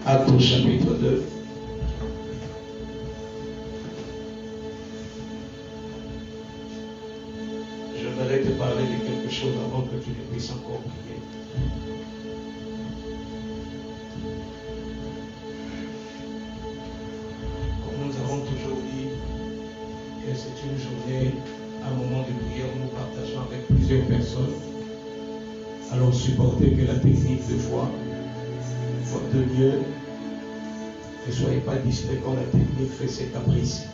Actes au chapitre 2. J'aimerais te parler de quelque chose avant que tu ne puisses encore prier. Comme nous avons toujours dit que c'est une journée, un moment de prière où nous partageons avec plusieurs personnes. Alors supportez que la technique de foi, faute de Dieu, ne soyez pas distrait quand la technique fait ses caprices.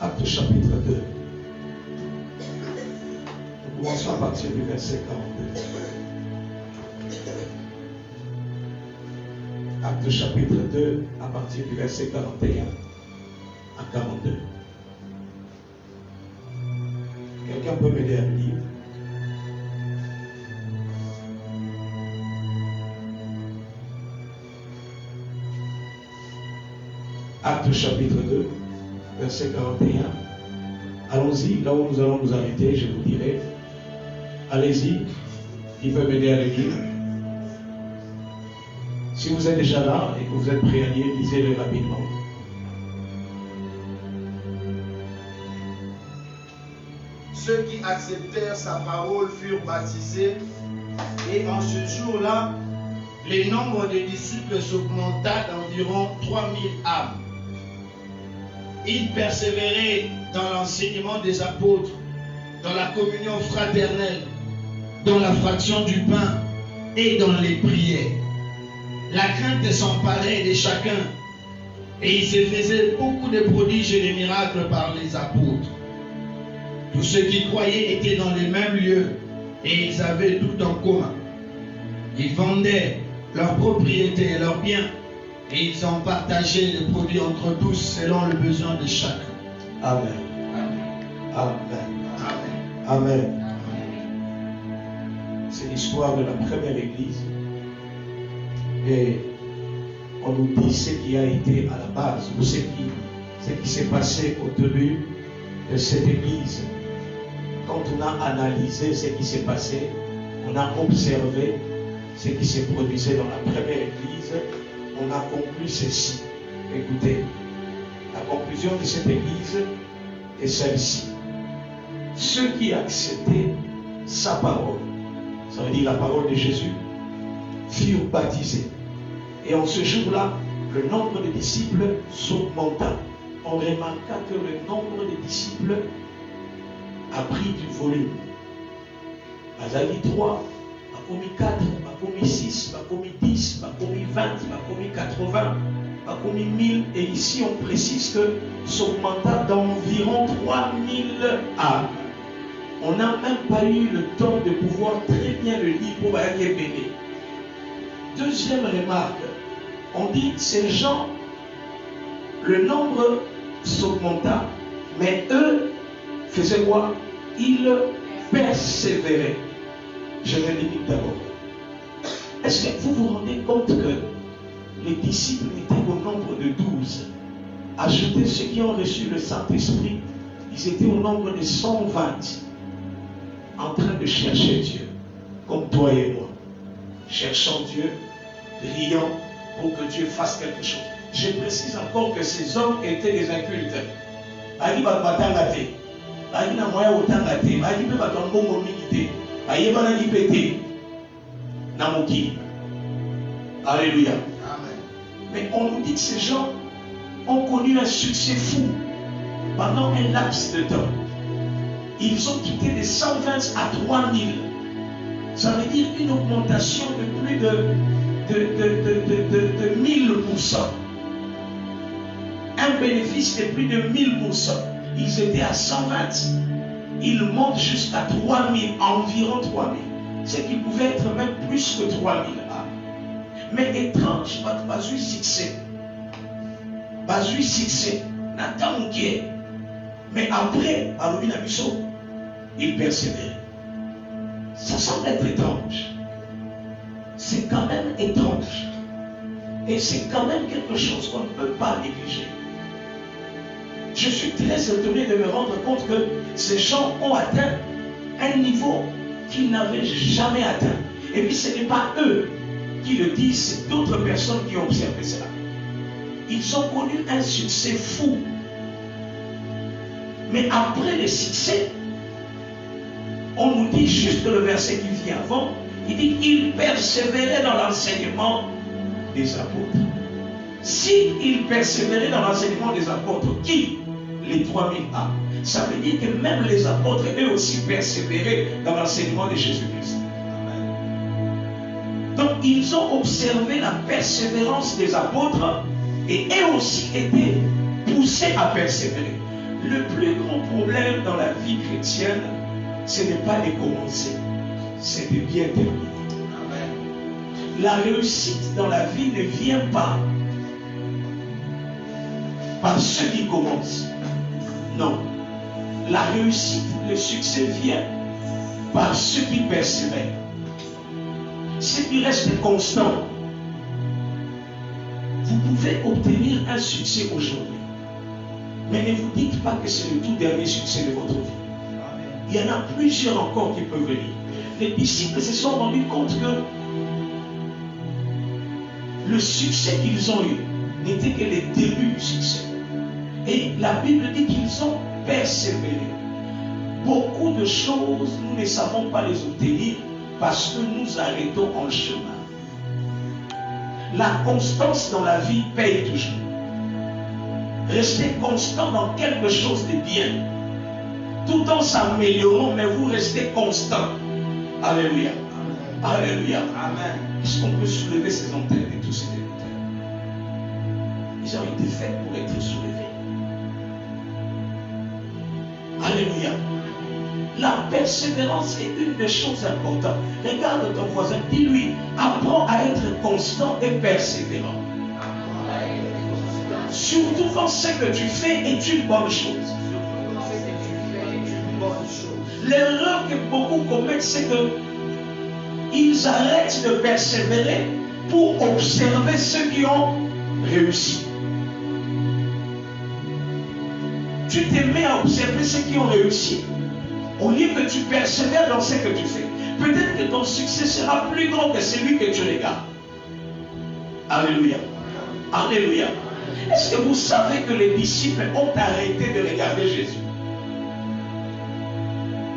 Acte chapitre 2. Nous commençons à partir du verset 42. Acte chapitre 2, à partir du verset 41 à 42. Quelqu'un peut m'aider à le lire? Acte chapitre 2, verset 41. Allons-y, là où nous allons nous arrêter, je vous dirai. Allez-y, qui peut m'aider à le lire? Si vous êtes déjà là et que vous êtes prêt à lire, lisez-le rapidement. Ceux qui acceptèrent sa parole furent baptisés, et en ce jour-là, le nombre de disciples s'augmenta d'environ 3000 âmes. Ils persévéraient dans l'enseignement des apôtres, dans la communion fraternelle, dans la fraction du pain et dans les prières. La crainte s'emparait de chacun, et il se faisait beaucoup de prodiges et de miracles par les apôtres. Tous ceux qui croyaient étaient dans les mêmes lieux, et ils avaient tout en commun. Ils vendaient leurs propriétés et leurs biens, et ils en partageaient les produits entre tous selon le besoin de chacun. Amen. Amen. Amen. Amen. C'est l'histoire de la première église. Et on nous dit ce qui a été à la base, ou ce qui s'est passé au début de cette église. Quand on a analysé ce qui s'est passé, on a observé ce qui s'est produit dans la première église, on a conclu ceci. Écoutez, la conclusion de cette église est celle-ci. Ceux qui acceptaient sa parole, ça veut dire la parole de Jésus, furent baptisés. Et en ce jour-là, le nombre de disciples s'augmenta. On remarqua que le nombre de disciples a pris du volume. Azali 3, Bakomi 4, Bakomi 6, Bakomi 10, Bakomi 20, Bakomi 80, Bakomi 1000. Et ici, on précise que s'augmenta d'environ 3000 âmes. On n'a même pas eu le temps de pouvoir très bien le lire pour aller bébé. Deuxième remarque, on dit ces gens, le nombre s'augmenta, mais eux faisaient quoi? Ils persévéraient. Je vais le dire d'abord. Est-ce que vous vous rendez compte que les disciples étaient au nombre de 12? Ajoutez ceux qui ont reçu le Saint-Esprit, ils étaient au nombre de 120, en train de chercher Dieu, comme toi et moi. Cherchant Dieu, priant pour que Dieu fasse quelque chose. Je précise encore que ces hommes étaient des incultes. Alléluia. Mais on nous dit que ces gens ont connu un succès fou pendant un laps de temps. Ils ont quitté de 120 à 3000. Ça veut dire une augmentation de plus de 1000%. Un bénéfice de plus de 1000%. Ils étaient à 120. Ils montent jusqu'à 3000, environ 3000. Ce qui pouvait être même plus que 3000. Mais étrange, pas eu succès. Pas eu succès. Nathan Moukier. Mais après, il persévère. Ça semble être étrange. C'est quand même étrange. Et c'est quand même quelque chose qu'on ne peut pas négliger. Je suis très étonné de me rendre compte que ces gens ont atteint un niveau qu'ils n'avaient jamais atteint. Et puis ce n'est pas eux qui le disent, c'est d'autres personnes qui ont observé cela. Ils ont connu un succès fou. Mais après le succès, on nous dit juste le verset qui vient avant, il dit qu'ils persévéraient dans l'enseignement des apôtres. S'ils persévéraient dans l'enseignement des apôtres, qui? Les 3000 âmes. Ça veut dire que même les apôtres, eux aussi, persévéraient dans l'enseignement de Jésus-Christ. Donc, ils ont observé la persévérance des apôtres et eux aussi étaient poussés à persévérer. Le plus grand problème dans la vie chrétienne, ce n'est pas de commencer, c'est de bien terminer. La réussite dans la vie ne vient pas par ceux qui commencent. Non. La réussite, le succès vient par ceux qui persévèrent. Ceux qui restent constants. Vous pouvez obtenir un succès aujourd'hui. Mais ne vous dites pas que c'est le tout dernier succès de votre vie. Il y en a plusieurs encore qui peuvent venir. Les disciples se sont rendus compte que le succès qu'ils ont eu n'était que le début du succès. Et la Bible dit qu'ils ont persévéré. Beaucoup de choses, nous ne savons pas les obtenir parce que nous arrêtons en chemin. La constance dans la vie paye toujours. Restez constant dans quelque chose de bien. Tout en s'améliorant, mais vous restez constant. Alléluia. Alléluia. Amen. Est-ce qu'on peut soulever ces antennes et tous ces antennes? Ils ont été faits pour être soulevés. Alléluia. La persévérance est une des choses importantes. Regarde ton voisin, dis-lui, apprends à être constant et persévérant. Surtout quand ce que tu fais est une bonne chose. L'erreur que beaucoup commettent, c'est qu'ils arrêtent de persévérer pour observer ceux qui ont réussi. Tu te mets à observer ceux qui ont réussi. Au lieu que tu persévères dans ce que tu fais. Peut-être que ton succès sera plus grand que celui que tu regardes. Alléluia. Alléluia. Est-ce que vous savez que les disciples ont arrêté de regarder Jésus?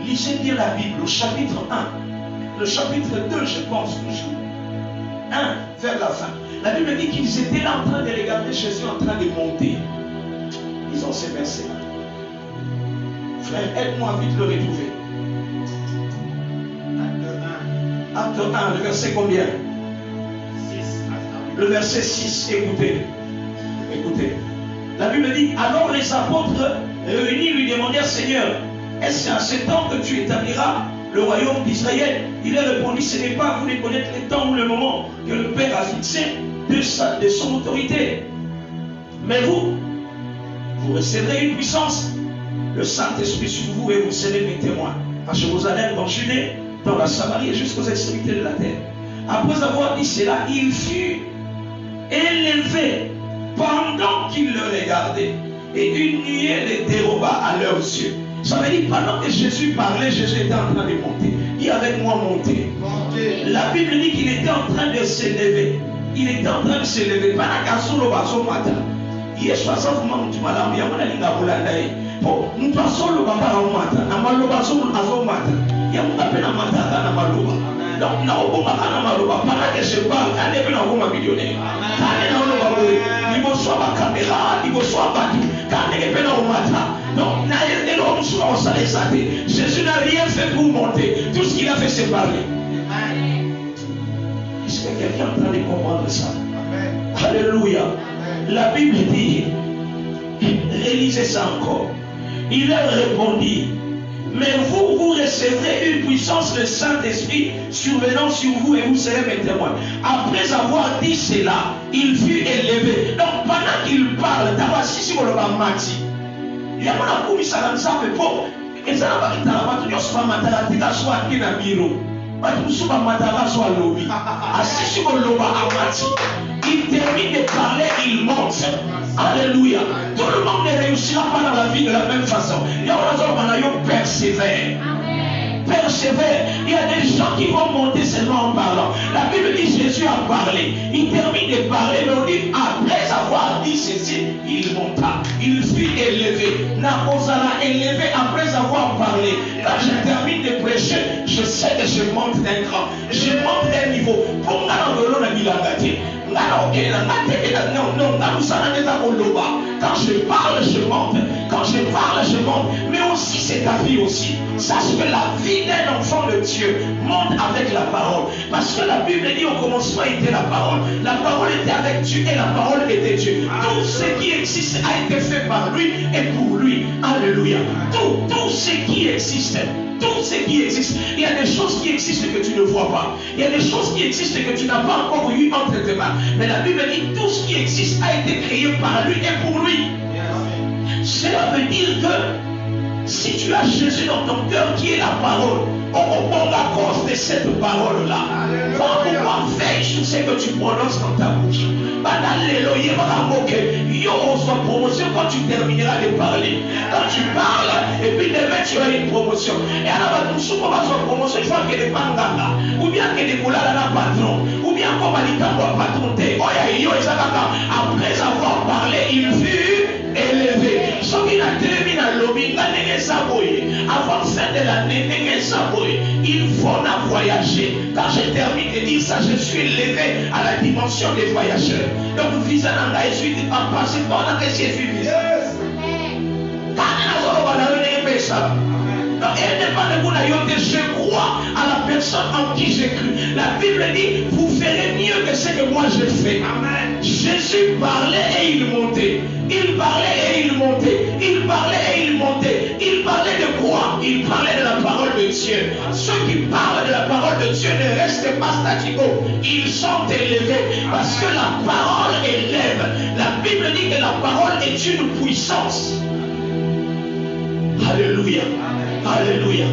Lisez bien la Bible au chapitre 1. Le chapitre 2, je pense toujours. 1, vers la fin. La Bible dit qu'ils étaient là en train de regarder Jésus en train de monter. Ils ont ces versets-là. Frère, aide-moi vite le retrouver. Acte 1, le verset combien? 6. Le verset 6, écoutez. Écoutez. La Bible dit, alors les apôtres réunis lui demandèrent, Seigneur, est-ce qu'à ce temps que tu établiras le royaume d'Israël? Il a répondu, ce n'est pas à vous de connaître le temps ou le moment que le Père a fixé de son autorité. Mais vous recevrez une puissance, le Saint-Esprit sur vous, et vous serez mes témoins à Jérusalem, dans Judée, dans la Samarie et jusqu'aux extrémités de la terre. Après avoir dit cela, il fut élevé pendant qu'il le regardait, et une nuée les déroba à leurs yeux. Ça veut dire, pendant que Jésus parlait, Jésus était en train de monter. Dis avec moi, monter. La Bible dit qu'il était en train de s'élever. Il était en train de s'élever. Donc, pendant que je parle, Jésus n'a rien fait pour monter. Tout ce qu'il a fait, c'est parler. Est-ce que quelqu'un est en train de comprendre ça? Alléluia. La Bible dit, réalisez ça encore. Il leur répondit, mais vous recevrez une puissance, le Saint-Esprit survenant sur vous, et vous serez mes témoins. Après avoir dit cela, il fut élevé. Donc pendant qu'il parle, si vous le mati, il y a un peu de ça, mais bon, et ça va être un peu de bureau. Il termine de parler, il monte. Alléluia. Tout le monde ne réussira pas dans la vie de la même façon. Il y a des persévère. Persévère. Il y a des gens qui vont monter seulement en parlant. La Bible dit Jésus a parlé. Il termine de parler, mais on dit après avoir dit ceci, il monta. Il fut élevé. Naosala élevé après avoir parlé. Quand je termine de prêcher, je sais que je monte d'un cran. Je monte d'un niveau. Pour moi, on a mis la gâté. Quand je parle, je monte. Quand je parle, je monte. Mais aussi, c'est ta vie aussi. Sache que la vie d'un enfant de Dieu monte avec la parole. Parce que la Bible dit au commencement était la parole. La parole était avec Dieu et la parole était Dieu. Tout ce qui existe a été fait par lui et pour lui. Alléluia. Tout ce qui existe. Tout ce qui existe. Il y a des choses qui existent que tu ne vois pas. Il y a des choses qui existent que tu n'as pas encore eu entre tes mains. Mais la Bible dit tout ce qui existe a été créé par lui et pour lui. Cela veut dire que si tu as Jésus dans ton cœur qui est la parole, à cause de cette parole-là, pourquoi veille sur ce que tu prononces dans ta bouche. Yo, reçois promotion quand tu termineras de parler. Quand tu parles, et puis demain tu as une promotion. Et alors, tu as une promotion, il faut que des pangaga, ou bien que des coulades à patron, ou bien comme à l'Itambo patron. Après avoir parlé, il fut élevé. Ce qui n'a terminé à l'objet, avant fin de l'année, il faut voyager. Quand je termine de dire ça, je suis élevé à la dimension des voyageurs. Donc, visa n'a pas été en passeport, n'a pas été fini. Je crois à la personne en qui j'ai cru. La Bible dit, vous ferez mieux que ce que moi j'ai fait. Amen. Jésus parlait et il montait. Il parlait et il montait. Il parlait et il montait. Il parlait de quoi? Il parlait de la parole de Dieu. Ceux qui parlent de la parole de Dieu ne restent pas statiques. Ils sont élevés parce que la parole élève. La Bible dit que la parole est une puissance. Alléluia. Alléluia.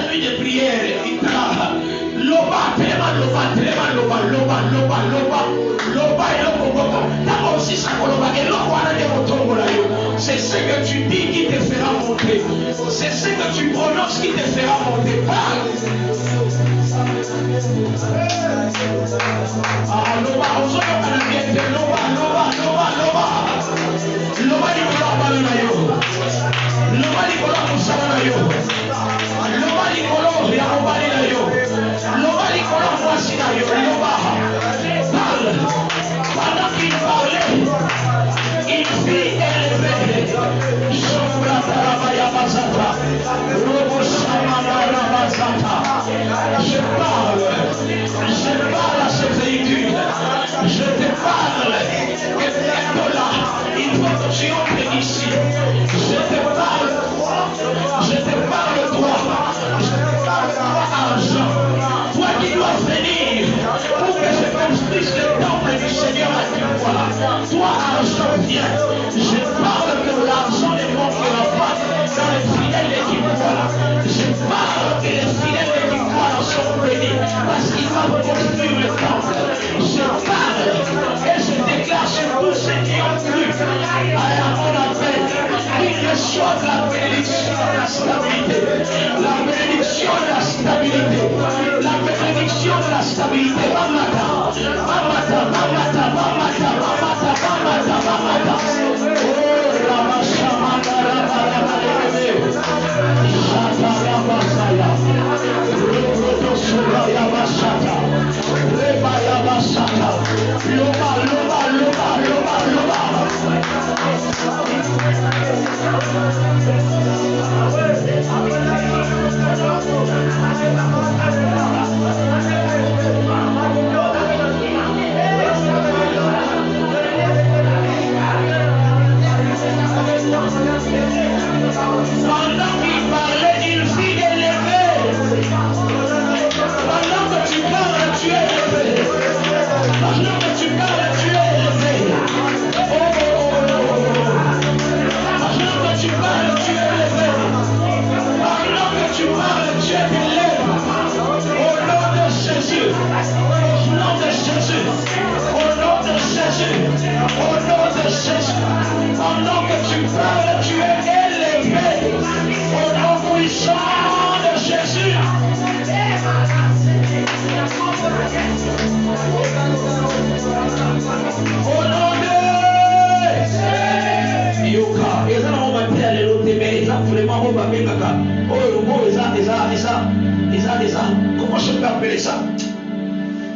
Nuit de prière. C'est ce que tu dis qui te fera monter. C'est ce que tu prononces qui te fera monter. Pendant qu'il parlait, il fit élever. Je parle à ce véhicule. Je te parle. Et bientôt là, il faut que tu entres ici. Je te parle toi. Je te parle toi. Je te parle toi, argent. Toi qui dois venir pour que je construise le temple du Seigneur à toi. Toi, argent, viens. Je parle que l'argent ne manquera pas dans les fidèles qui croient. Je parle que les fidèles qui croient sont bénis parce qu'ils vont construire le temple. Je parle et je déclare sur tous ceux qui ont cru à mon appel qu'ils reçoivent la bénédiction de la stabilité. La bénédiction de la stabilité. La bénédiction de la stabilité. Mamata, mamata, mamata, mamata, mamata, mamata, mamata. Oh, Ramashamana, Ramashamana, Shatarabasaya, Rukutosuraya Basata, Rebaya Basata, Loba, Loba, Loba, Loba, Loba. Pendant qu'il parlait, il fit élevé. Pendant que tu parles, tu es élevé. Pendant que tu parles, tu es élevé. Pendant que Jésus. Pendant que tu parles, tu es élevé. Au nom puissant de Jésus. Au nom de Yoka. Et ça, on va dire les autres, mais ils ont vraiment bien kaka. Oh, comment je peux appeler ça?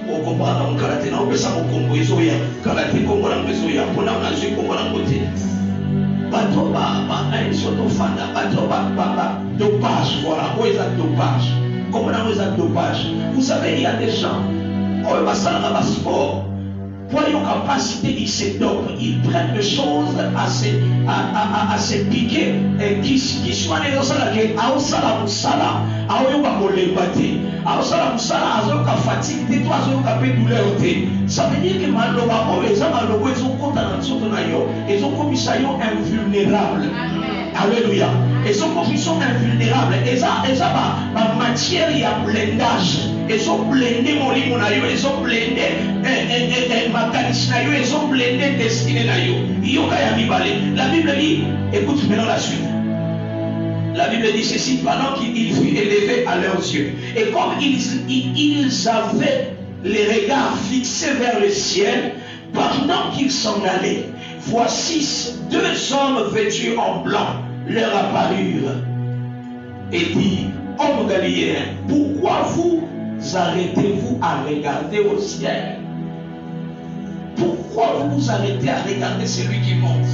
On comprend dans le karaté, on peut ça au Congo, ils ont rien. Karaté, Congo, on peut ça, on a un Congo, on a un côté. Dopage, voilà, où est-ce dopage? Comment on a dopage? Vous savez, il y a des gens, on va ça dans le sport. Pour leur capacité, ils se dopent, ils prennent des choses assez piquées et qui soient les gens qui ont ça, ça veut dire que ils ont commis ça invulnérable. Alléluia. Ils ont commis ça invulnérable. Et ça, ma matière, il y a blindage. Ils ont blindé mon lit, ils ont blindé ma canissinayo, ils ont blindé destiné. La Bible dit, écoute maintenant la suite. La Bible dit ceci, pendant qu'il fut élevé à leurs yeux. Et comme ils avaient les regards fixés vers le ciel, pendant qu'ils s'en allaient, voici deux hommes vêtus en blanc leur apparurent et dit, hommes galiléens, pourquoi vous arrêtez-vous à regarder au ciel? Pourquoi vous vous arrêtez à regarder celui qui monte?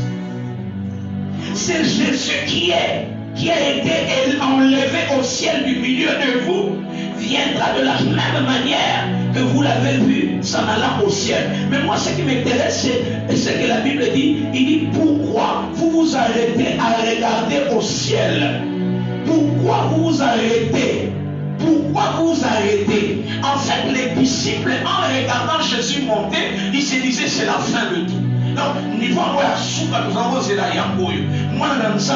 C'est Jésus qui a été enlevé au ciel du milieu de vous, viendra de la même manière que vous l'avez vu s'en allant au ciel. Mais moi, ce qui m'intéresse, c'est ce que la Bible dit. Il dit, pourquoi vous vous arrêtez à regarder au ciel? Pourquoi vous vous arrêtez? Pourquoi vous arrêtez? En fait, les disciples, en regardant Jésus monter, ils se disaient, c'est la fin de tout. Donc, niveau moi, nous avons c'est la yamboyo. Moi, dans le sang,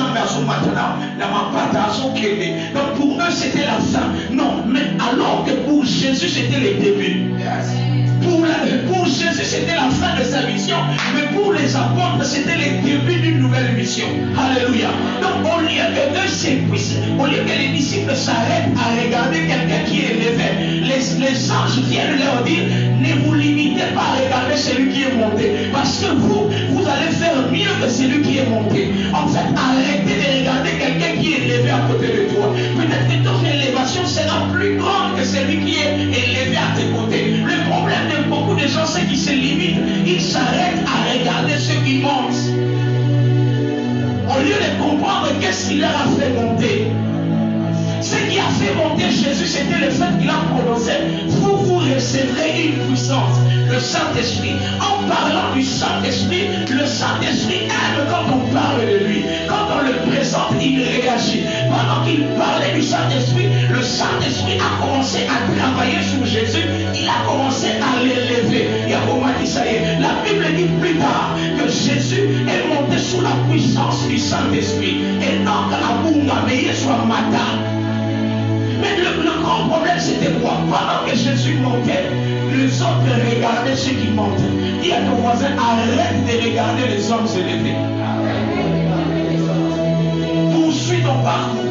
donc, pour eux, c'était la fin. Non, mais alors que pour Jésus, c'était le début. Pour Jésus, c'était la fin de sa mission. Mais pour les apôtres, c'était le début d'une nouvelle mission. Alléluia. Donc, au lieu que eux s'épuisent, au lieu que les disciples s'arrêtent à regarder quelqu'un qui est élevé, les anges viennent leur dire, ne vous limitez pas à regarder celui qui est monté. Parce que vous allez faire mieux que celui qui est monté. En fait, arrêtez de regarder quelqu'un qui est élevé à côté de toi. Peut-être que ton élévation sera plus grande que celui qui est élevé à tes côtés. Le problème de beaucoup de gens, c'est qu'ils se limitent. Ils s'arrêtent à regarder ceux qui montent. Au lieu de comprendre qu'est-ce qui leur a fait monter. Ce qui a fait monter Jésus, c'était le fait qu'il a prononcé, vous recevrez une puissance, le Saint-Esprit. En parlant du Saint-Esprit, le Saint-Esprit aime quand on parle de lui. Quand on le présente, il réagit. Pendant qu'il parlait du Saint-Esprit, le Saint-Esprit a commencé à travailler sur Jésus. Il a commencé à l'élever. La Bible dit plus tard que Jésus est monté sous la puissance du Saint-Esprit. Et non qu'à la bunga, mais il est sur la matin. Mais le grand problème, c'était quoi? Pendant que Jésus montait, les autres regardaient ceux qui montent. Dis à ton voisin, arrête de regarder les hommes élevés. Poursuis ton parcours.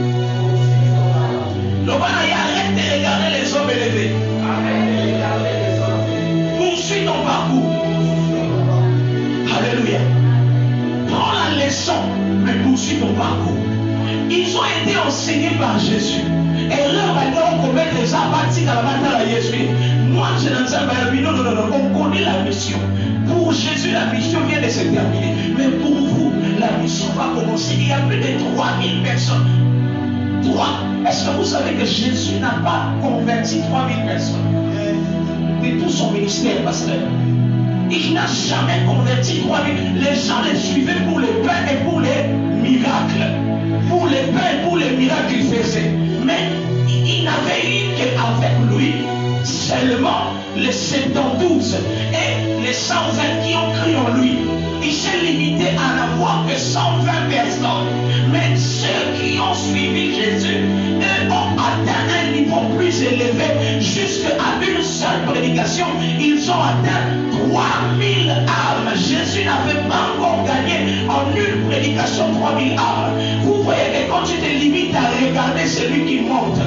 Arrête de regarder les hommes élevés. Poursuis ton parcours. Alléluia. Prends la leçon, mais poursuis ton parcours. Ils ont été enseignés par Jésus. Et là, on commet des abattis dans la bataille à Jésus. Moi, je n'en sais pas. Non, on connaît la mission. Pour Jésus, la mission vient de se terminer. Mais pour vous, la mission va commencer. Il y a plus de 3000 personnes. 3. Est-ce que vous savez que Jésus n'a pas converti 3000 personnes de tout son ministère, pasteur? Il n'a jamais converti 3000. Les gens les suivaient pour les pains et pour les miracles. Pour les pains et pour les miracles qu'il faisait. Mais il n'avait eu qu'avec lui seulement les 72 et les 120 qui ont cru en lui. Il s'est limité à n'avoir que 120 personnes. Mais ceux qui ont suivi Jésus, eux ont atteint un niveau plus élevé jusqu'à une seule seule prédication, ils ont atteint 3000 âmes. Jésus n'avait pas encore gagné en une prédication 3000 âmes. Vous voyez que quand tu te limites à regarder celui qui monte,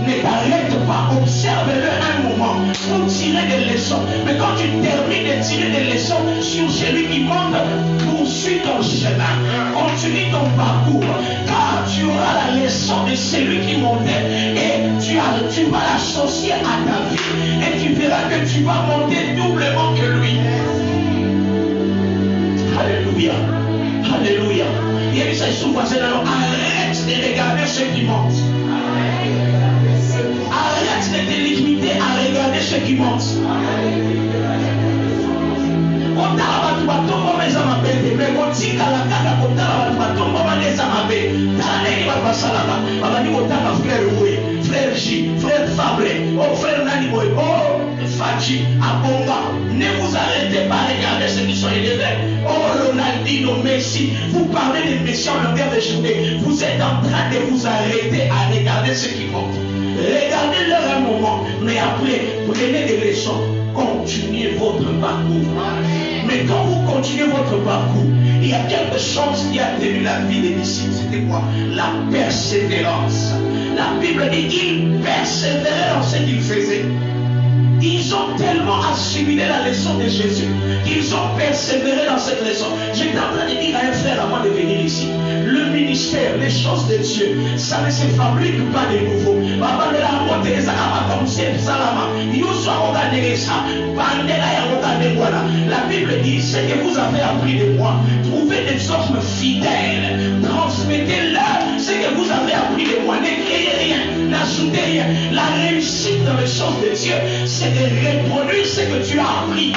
ne t'arrête pas, observe-le un moment pour tirer des leçons. Mais quand tu termines de tirer des leçons sur celui qui monte, poursuis ton chemin, continue ton parcours, car tu auras la leçon de celui qui montait et tu vas l'associer à ta vie et tu verras que tu vas monter doublement que lui. Alléluia, alléluia. Il y a ça souvent, c'est dans arrête de regarder ceux qui montent. Arrête de te limiter à regarder ceux qui montent. Frère J, frère Fablé, oh frère Naniboy, oh Faji, Abonga, ne vous arrêtez pas à regarder ceux qui sont élevés. Oh Ronaldinho, Messi, vous parlez des Messi en longueur de journée. Vous êtes en train de vous arrêter à regarder ceux qui montent. Regardez-leur un moment, mais après, prenez des leçons. Continuez votre parcours. Mais quand vous continuez votre parcours, il y a quelque chose qui a tenu la vie des disciples. C'était quoi? La persévérance. La Bible dit qu'ils persévéraient dans ce qu'ils faisaient. Ils ont tellement assimilé la leçon de Jésus qu'ils ont persévéré dans cette leçon. J'étais en train de dire à un frère avant de venir ici, le ministère, les choses de Dieu, ça ne se fabrique pas de nouveau. La Bible dit, ce que vous avez appris de moi, trouvez des hommes fidèles, transmettez-leur ce que vous avez appris de moi, ne créez rien, n'ajoutez rien. La réussite dans les choses de Dieu, c'est de reproduire ce que tu as appris.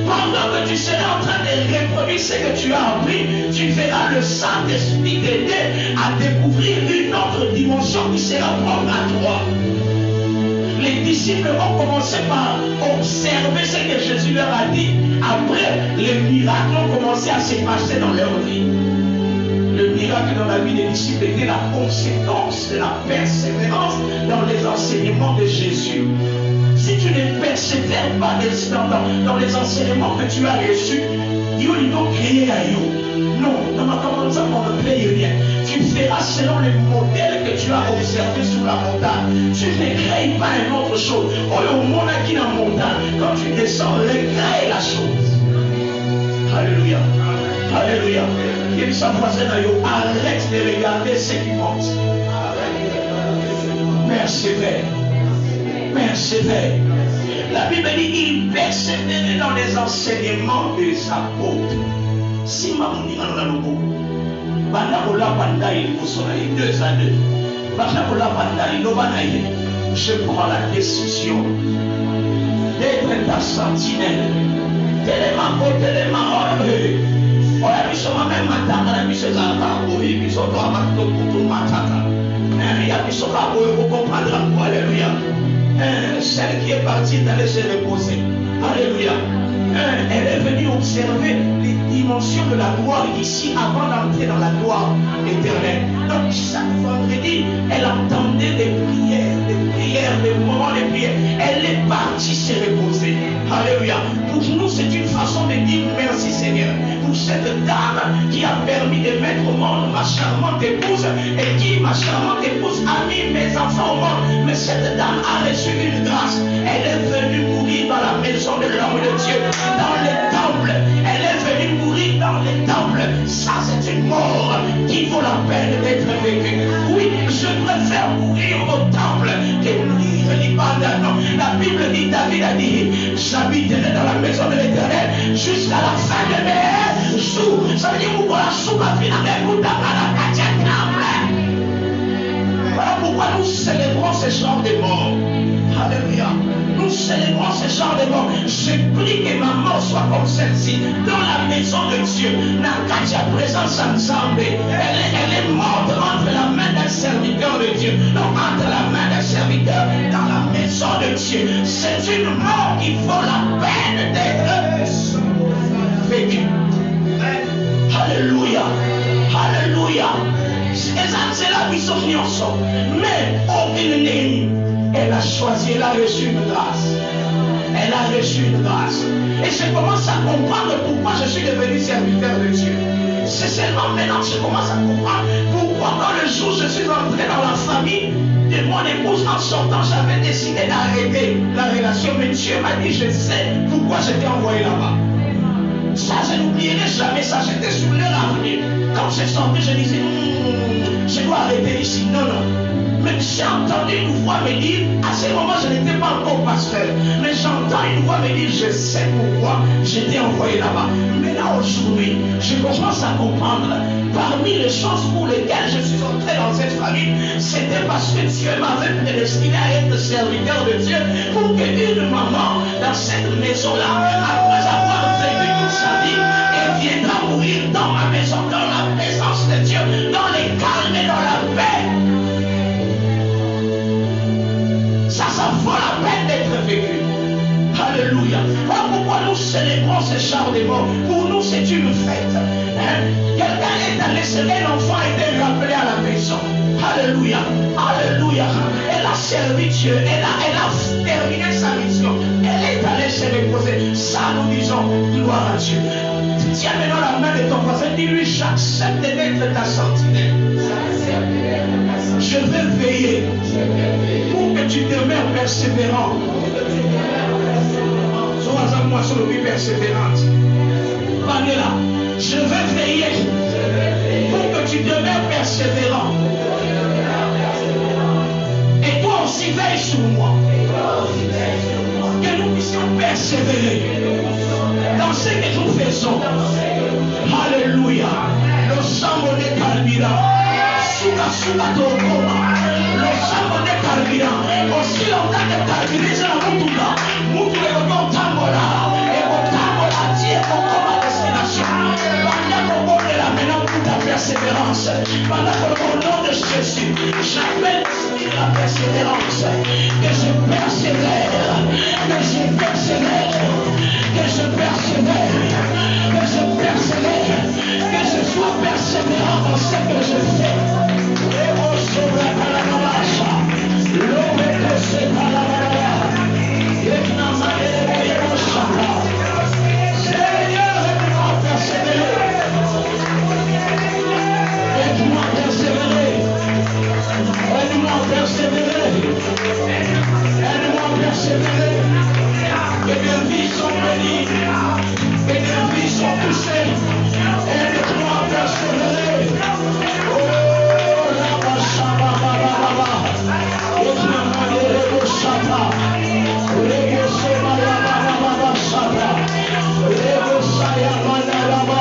Pendant que tu seras en train de reproduire ce que tu as appris, tu verras le Saint-Esprit t'aider à découvrir une autre dimension qui sera propre à toi. Les disciples ont commencé par observer ce que Jésus leur a dit. Après, les miracles ont commencé à se passer dans leur vie. Le miracle dans la vie des disciples était la conséquence de la persévérance dans les enseignements de Jésus. Si tu ne persévères pas dans les enseignements que tu as reçus, Dieu ne doit créer à you. Non, dans ma commande, on ne crée rien. Tu feras selon les modèles que tu as observés sur la montagne. Tu ne crées pas une autre chose. Au monde qui est dans la montagne, quand tu descends, recrée la chose. Alléluia. Alléluia. Il s'en voisin à you. Arrête de regarder ce qui monte. Persévère. Persévère. La Bible dit qu'il persévérait dans les enseignements des apôtres. Si Mamouni en a le mot, Banakola Bandaï, vous serez 2 à 2. Banakola Bandaï, Lobanaï, je prends la décision d'être ta sentinelle. Tellement beau, tellement oh, la mission même matin, la mission Zaka, oui, mission doit m'attendre pour tout mataka. Il y a mission là, vous comprendrez, alléluia. Celle qui est partie d'aller se reposer. Alléluia. Elle est venue observer les dimensions de la gloire ici avant d'entrer dans la gloire éternelle. Donc chaque vendredi, elle entendait des prières, des moments de prière. Elle est partie se reposer. Alléluia. Pour nous, c'est une façon de dire merci Seigneur. Pour cette dame qui a permis de mettre au monde ma charmante épouse et qui, ma charmante épouse, a mis mes enfants au monde. Mais cette dame a reçu une grâce. Elle est venue mourir dans la maison de l'homme de Dieu. Dans les temples, elle est venue mourir dans les temples. Ça, c'est une mort qui vaut la peine d'être vécue. Oui, je préfère mourir au temple que mourir librement. La Bible dit, David a dit, j'habiterai dans la maison de l'Éternel jusqu'à la fin de mes jours. Ça veut dire que vous voilà pourquoi nous célébrons ce genre de mort. Alléluia. Nous célébrons ce genre de mort. Je prie que ma mort soit comme celle-ci. Dans la maison de Dieu. Nakatia présence ensemble. Elle est morte entre la main d'un serviteur de Dieu. Donc entre la main d'un serviteur dans la maison de Dieu. C'est une mort qui vaut la peine d'être vécue. Alléluia. Alléluia. C'est la mission nyonso. Mais aucune Elle a choisi, elle a reçu une grâce. Elle a reçu une grâce. Et je commence à comprendre pourquoi je suis devenu serviteur de Dieu. C'est seulement maintenant que je commence à comprendre pourquoi dans le jour où je suis entré dans la famille de mon épouse, en sortant, j'avais décidé d'arrêter la relation. Mais Dieu m'a dit, je sais pourquoi je t'ai envoyé là-bas. Ça, je n'oublierai jamais ça. J'étais sur leur avenir. Quand je sortais, je disais, je dois arrêter ici. Non, non. Mais j'ai entendu une voix me dire, à ce moment je n'étais pas encore pasteur, mais j'entends une voix me dire, je sais pourquoi j'étais envoyé là-bas. Mais là aujourd'hui, je commence à comprendre, parmi les choses pour lesquelles je suis entré dans cette famille, c'était parce que Dieu m'avait prédestiné à être serviteur de Dieu pour que une maman dans cette maison-là, après avoir vécu toute sa vie, elle viendra mourir dans ma maison, dans la présence de Dieu, dans les calmes et dans la paix. Ça vaut la peine d'être vécu. Alléluia. Voilà pourquoi nous célébrons ce char des morts. Pour nous, c'est une fête. Quelqu'un est allé, un enfant a été rappelé à la maison. Alléluia. Alléluia. Elle a servi Dieu. Elle a terminé sa mission. Elle est allée se reposer. Ça, nous disons, gloire à Dieu. Tiens maintenant la main de ton voisin. Dis-lui, j'accepte d'être ta sentinelle. Je vais veiller pour que tu demeures persévérant. Sois à moi sur le but persévérante. Là, je vais veiller pour que tu demeures persévérant. Et toi aussi veille sur moi. Que nous puissions persévérer dans ce que nous faisons. Alléluia. Le sang de Calvira. Suka tokoma. Le sang de Calvira. Aussi longtemps que Calvira est dans le monde, nous devons tambola. Et au tambola, Dieu est comme destination. Pendant qu'on est là maintenant pour la persévérance. Pendant qu'au nom de Jésus, j'appelle la persévérance. Que je persévère. Que je persévère. Que je persévère. Que je persévère. Que je sois persévérant dans ce que je fais. Et au sauver par la marche. L'eau est cassée par la marche. Et n'a pas été au chakra. Seigneur, aide-moi à persévérer. Aide-moi à persévérer. Aide-moi à persévérer. Aide-moi à persévérer. Que mes vies sont bénies. Que mes vies sont touchées. Aide-moi à persévérer. Oh, la bachaba, baba. Aide-moi à le chapa. Le soba, baba, chapa. Le saya, baba.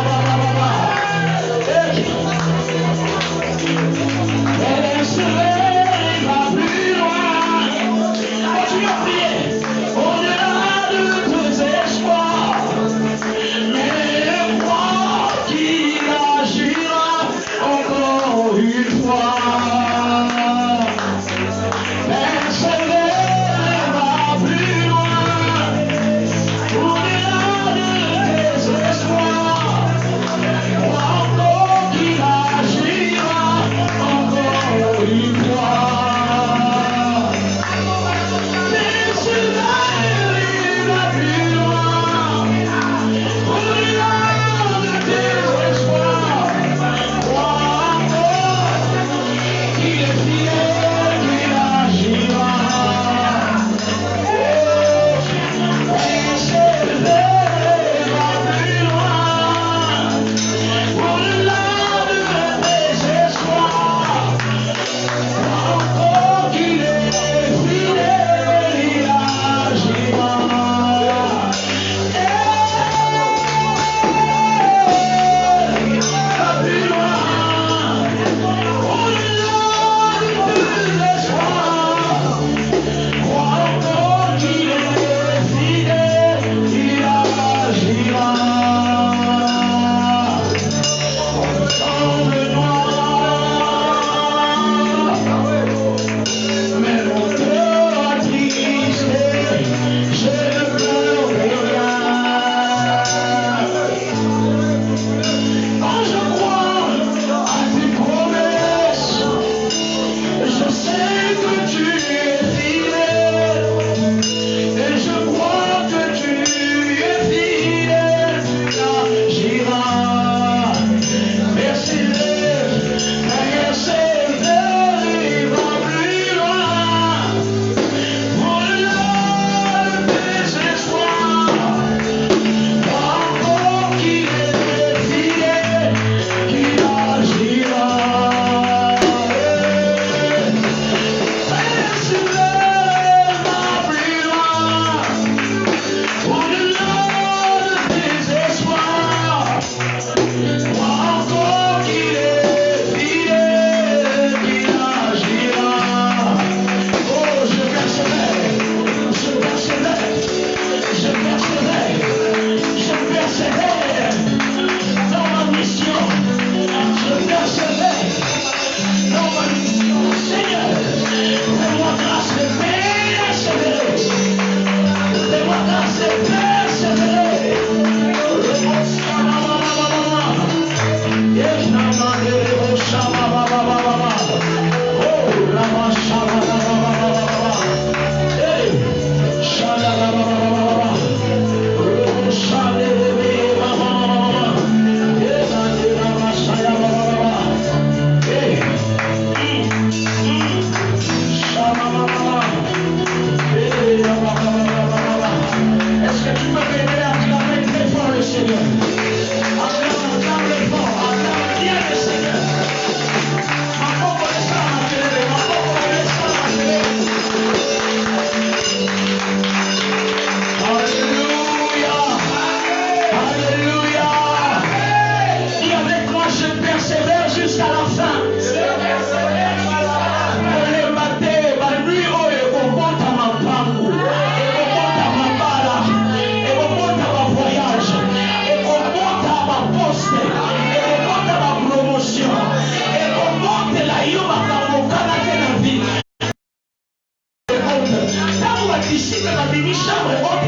Et le soleil va plus loin. Continue à prier. Au-delà de tes espoirs. Mais moi qui agira encore une fois. Persévère va c'est persévérer. Est-ce que tu peux m'aider à acclamer très fort le Seigneur? Acclame fort, acclame bien le Seigneur. Ma pauvre laisse-la m'acclamer, ma pauvre laisse-la m'acclamer. Alléluia, alléluia. Dis avec moi, je persévère jusqu'à la fin.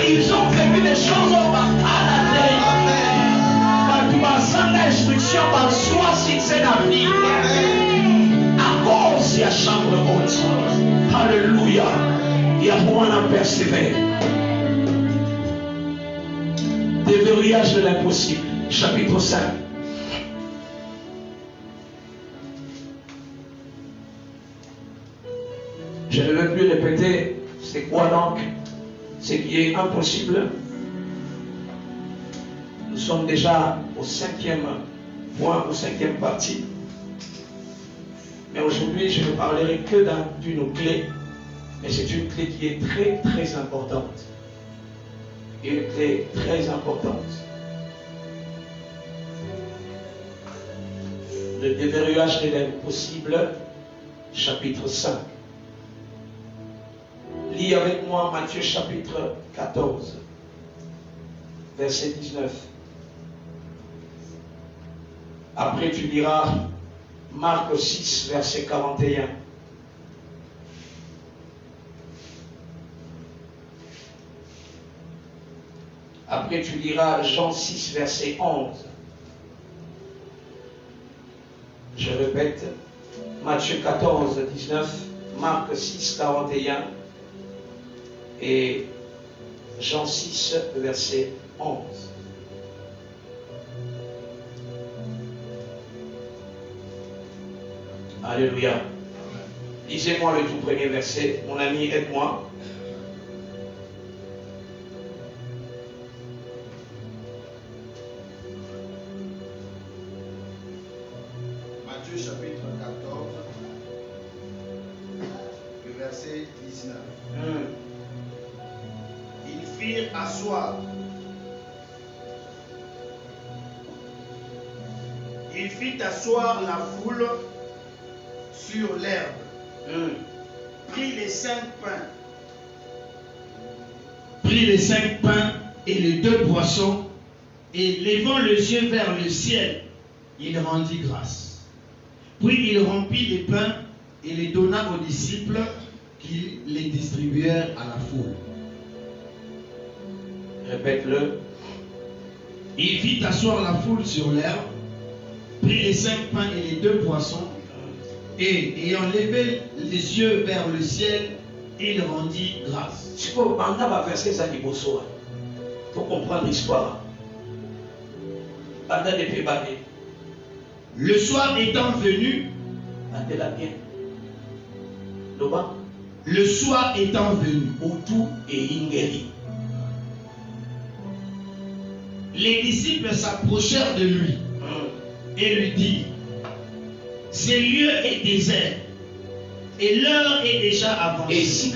Ils ont vécu des choses à la terre. Sans l'instruction, par soi, si c'est la vie. À cause, il y a chambre haute. Alléluia. Il y a moins à persévérer. Déverrouillage de l'impossible. Chapitre 5. Je ne veux plus répéter. C'est quoi donc ce qui est impossible? Nous sommes déjà au 5e point, au 5e partie. Mais aujourd'hui, je ne parlerai que d'une clé. Mais c'est une clé qui est très, très importante. Une clé très importante. Le déverrouillage de l'impossible, chapitre 5. Lis avec moi Matthieu chapitre 14, verset 19. Après tu liras Marc 6, verset 41. Après tu liras Jean 6, verset 11. Je répète, Matthieu 14, 19, Marc 6, 41. Et Jean 6, verset 11. Alléluia. Lisez-moi le tout premier verset. Mon ami, aide-moi. Matthieu chapitre 14, le verset 19. Ils firent asseoir. Il fit asseoir la foule sur l'herbe. Prit les 5 pains. Prit les 5 pains et les 2 poissons, et levant les yeux vers le ciel, il rendit grâce. Puis il rompit les pains et les donna aux disciples qui les distribuèrent à la foule. Répète-le. Il fit asseoir la foule sur l'herbe, prit les 5 pains et les 2 poissons, et ayant levé les yeux vers le ciel, il rendit grâce. Tu peux verser ça du bosso pour comprendre l'histoire. Le soir étant venu, le soir étant venu, Outou et Ingeri. Les disciples s'approchèrent de lui et lui dirent: ce lieu est désert et l'heure est déjà avancée.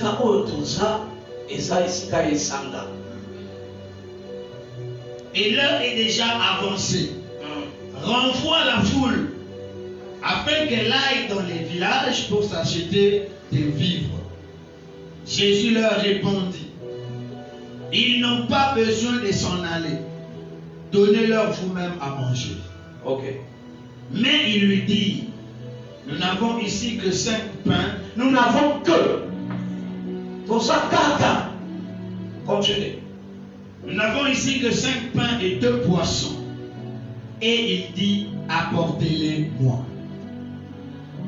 Et l'heure est déjà avancée. Renvoie la foule afin qu'elle aille dans les villages pour s'acheter des vivres. Jésus leur répondit: ils n'ont pas besoin de s'en aller. Donnez-leur vous-même à manger. Ok. Mais il lui dit: nous n'avons ici que 5 pains. Nous n'avons que. Pour ça, Continue. Nous n'avons ici que 5 pains et 2 poissons. Et il dit, apportez-les-moi.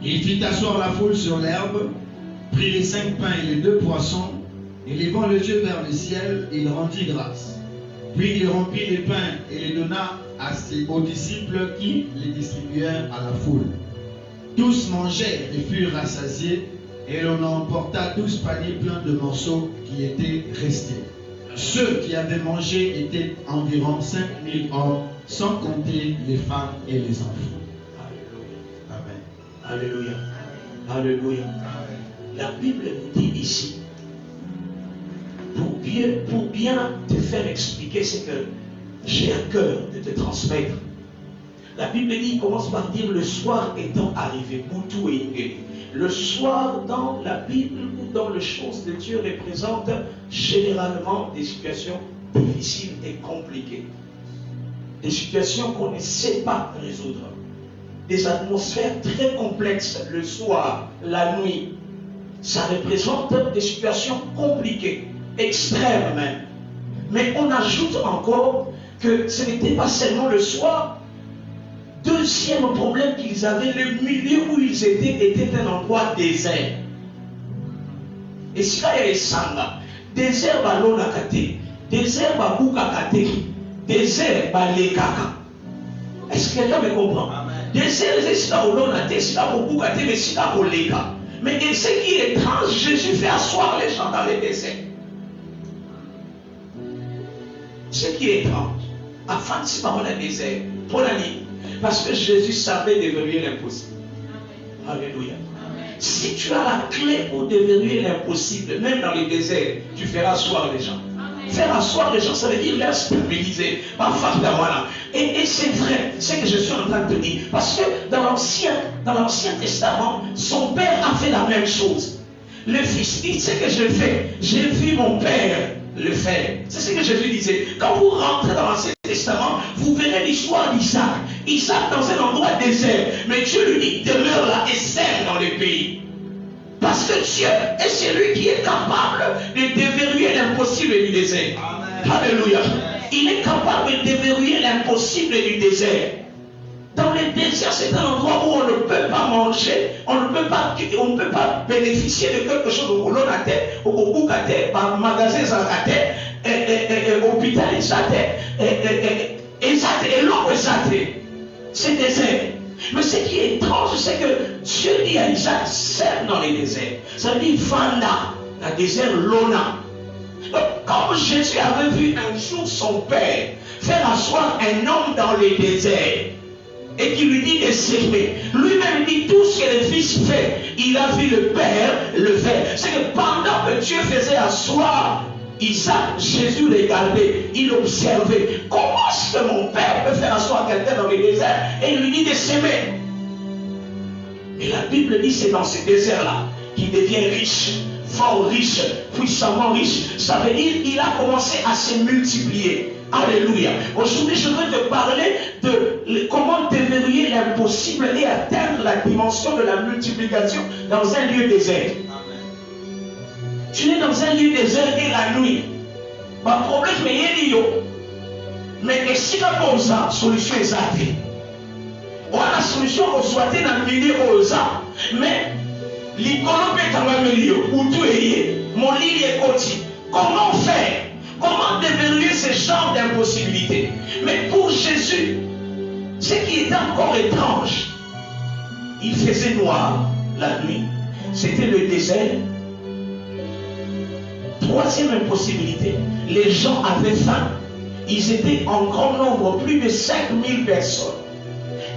Il fit asseoir la foule sur l'herbe, prit les 5 pains et les 2 poissons, et levant les yeux vers le ciel, il rendit grâce. Puis il rompit les pains et les donna aux disciples qui les distribuèrent à la foule. Tous mangèrent et furent rassasiés, et l'on emporta 12 paniers pleins de morceaux qui étaient restés. Ceux qui avaient mangé étaient environ 5000 hommes, sans compter les femmes et les enfants. Amen. Alléluia. Alléluia. La Bible nous dit ici, pour bien te faire expliquer ce que j'ai à cœur de te transmettre. La Bible dit, commence par dire, le soir étant arrivé, Boutou et Ingé. Le soir dans la Bible ou dans les choses de Dieu représente généralement des situations difficiles et compliquées. Des situations qu'on ne sait pas résoudre. Des atmosphères très complexes, le soir, la nuit. Ça représente des situations compliquées, extrêmes même. Mais on ajoute encore que ce n'était pas seulement le soir. Deuxième problème qu'ils avaient, le milieu où ils étaient était un endroit désert. Et si là il y a Sanga, désert balona kate, désert babuka kate, désert balekaka. Est-ce que quelqu'un me comprend? Désert c'est là où l'on a été, c'est là où kate, mais c'est là où leka. Mais ce qui est étrange, Jésus fait asseoir les gens dans les déserts. Ce qui est étrange, afin de se parler dans le désert, pour la nuit. Parce que Jésus savait déverrouiller l'impossible. Alléluia. Si tu as la clé pour déverrouiller l'impossible, même dans les déserts, tu feras asseoir les gens. Faire asseoir les gens, ça veut dire les stabiliser. Et c'est vrai, c'est que je suis en train de te dire. Parce que dans l'Ancien Testament, son père a fait la même chose. Le fils dit, c'est que je fais. J'ai vu mon père le faire. C'est ce que Jésus disait. Quand vous rentrez dans l'Ancien Testament, vous verrez l'histoire d'Isaac. Isaac dans un endroit désert. Mais Dieu lui dit, demeure là et sème dans le pays. Parce que Dieu est celui qui est capable de déverrouiller l'impossible du désert. Amen. Alléluia. Il est capable de déverrouiller l'impossible du désert. Dans le désert, c'est un endroit où on ne peut pas manger, on ne peut pas bénéficier de quelque chose au boulot à terre, au bout à terre, par magasin à terre, hôpital et l'eau c'est désert. Mais ce qui est étrange, c'est que Dieu dit à Isaac, sème dans les déserts. Ça dit Vanda, la désert Lona. Donc, comme Jésus avait vu un jour son père faire asseoir un homme dans les déserts, et qui lui dit de s'aimer. Lui-même dit tout ce que le Fils fait. Il a vu le Père le faire. C'est que pendant que Dieu faisait asseoir Isaac, Jésus regardait, il observait. Comment est-ce que mon Père peut faire asseoir quelqu'un dans le désert et il lui dit de s'aimer? Mais la Bible dit c'est dans ce désert-là qu'il devient riche, fort riche, puissamment riche. Ça veut dire qu'il a commencé à se multiplier. Alléluia. Aujourd'hui, je veux te parler de comment déverrouiller l'impossible et atteindre la dimension de la multiplication dans un lieu désert. Amen. Tu es dans un lieu désert et la nuit. Ma problème est yo. Mais si la solution est zatée. On a la solution au soit dans le milieu aux mais l'icône peut dans le milieu où tout est mon lit est côté. Comment faire? Comment déverrouiller ce genre d'impossibilité? Mais pour Jésus, ce qui était encore étrange, il faisait noir la nuit. C'était le désert. Troisième impossibilité, les gens avaient faim. Ils étaient en grand nombre, plus de 5000 personnes.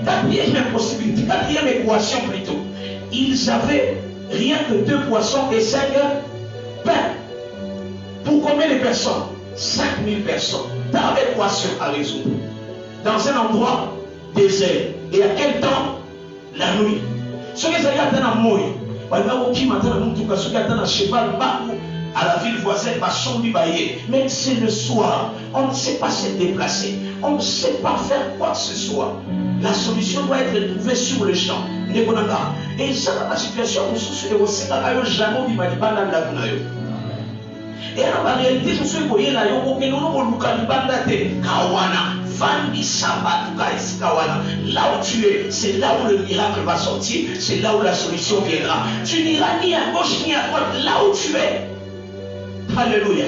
Quatrième impossibilité, quatrième équation plutôt. Ils avaient rien que 2 poissons et 5 pains. Pour combien de personnes? 5000 personnes. Dans l'équation à résoudre. Dans un endroit désert. Et à quel temps? La nuit. Ce que ça y a dans la mouille. À la ville voisine, mais c'est le soir. On ne sait pas se déplacer. On ne sait pas faire quoi que ce soit. La solution doit être trouvée sur le champ. Et ça, la situation, jamais Et en réalité, je suis voyé là, nous avons là où tu es, c'est là où le miracle va sortir, c'est là où la solution viendra. Tu n'iras ni à gauche ni à droite, là où tu es. Alléluia.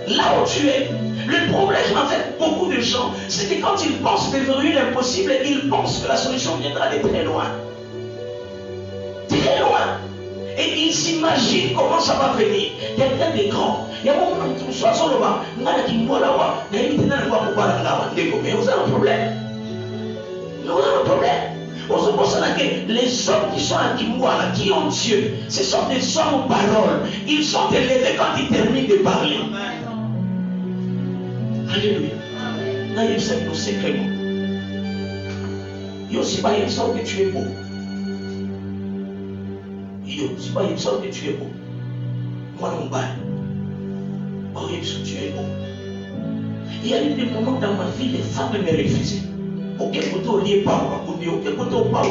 Là où tu es. Le problème, en fait, beaucoup de gens, c'est que quand ils pensent devenir l'impossible, ils pensent que la solution viendra de très loin. Très loin. Et ils s'imaginent comment ça va venir. Quelqu'un de grand. Il y a beaucoup de gens qui sont là. Mais vous avez un problème. Nous avons un problème. Les hommes qui sont à Kimouala, qui ont Dieu, ce sont des hommes aux paroles. Ils sont élevés quand ils terminent de parler. Alléluia. Là, il sait nos secrets. Il y a aussi pas une sorte que tu es beau. Il y a aussi pas une sorte que tu es beau. Moi, non, pas. Oh, il y a que tu es beau. Il y a eu des moments dans ma vie, les femmes me refusaient. Auquel côté on n'y est pas, auquel côté on parle,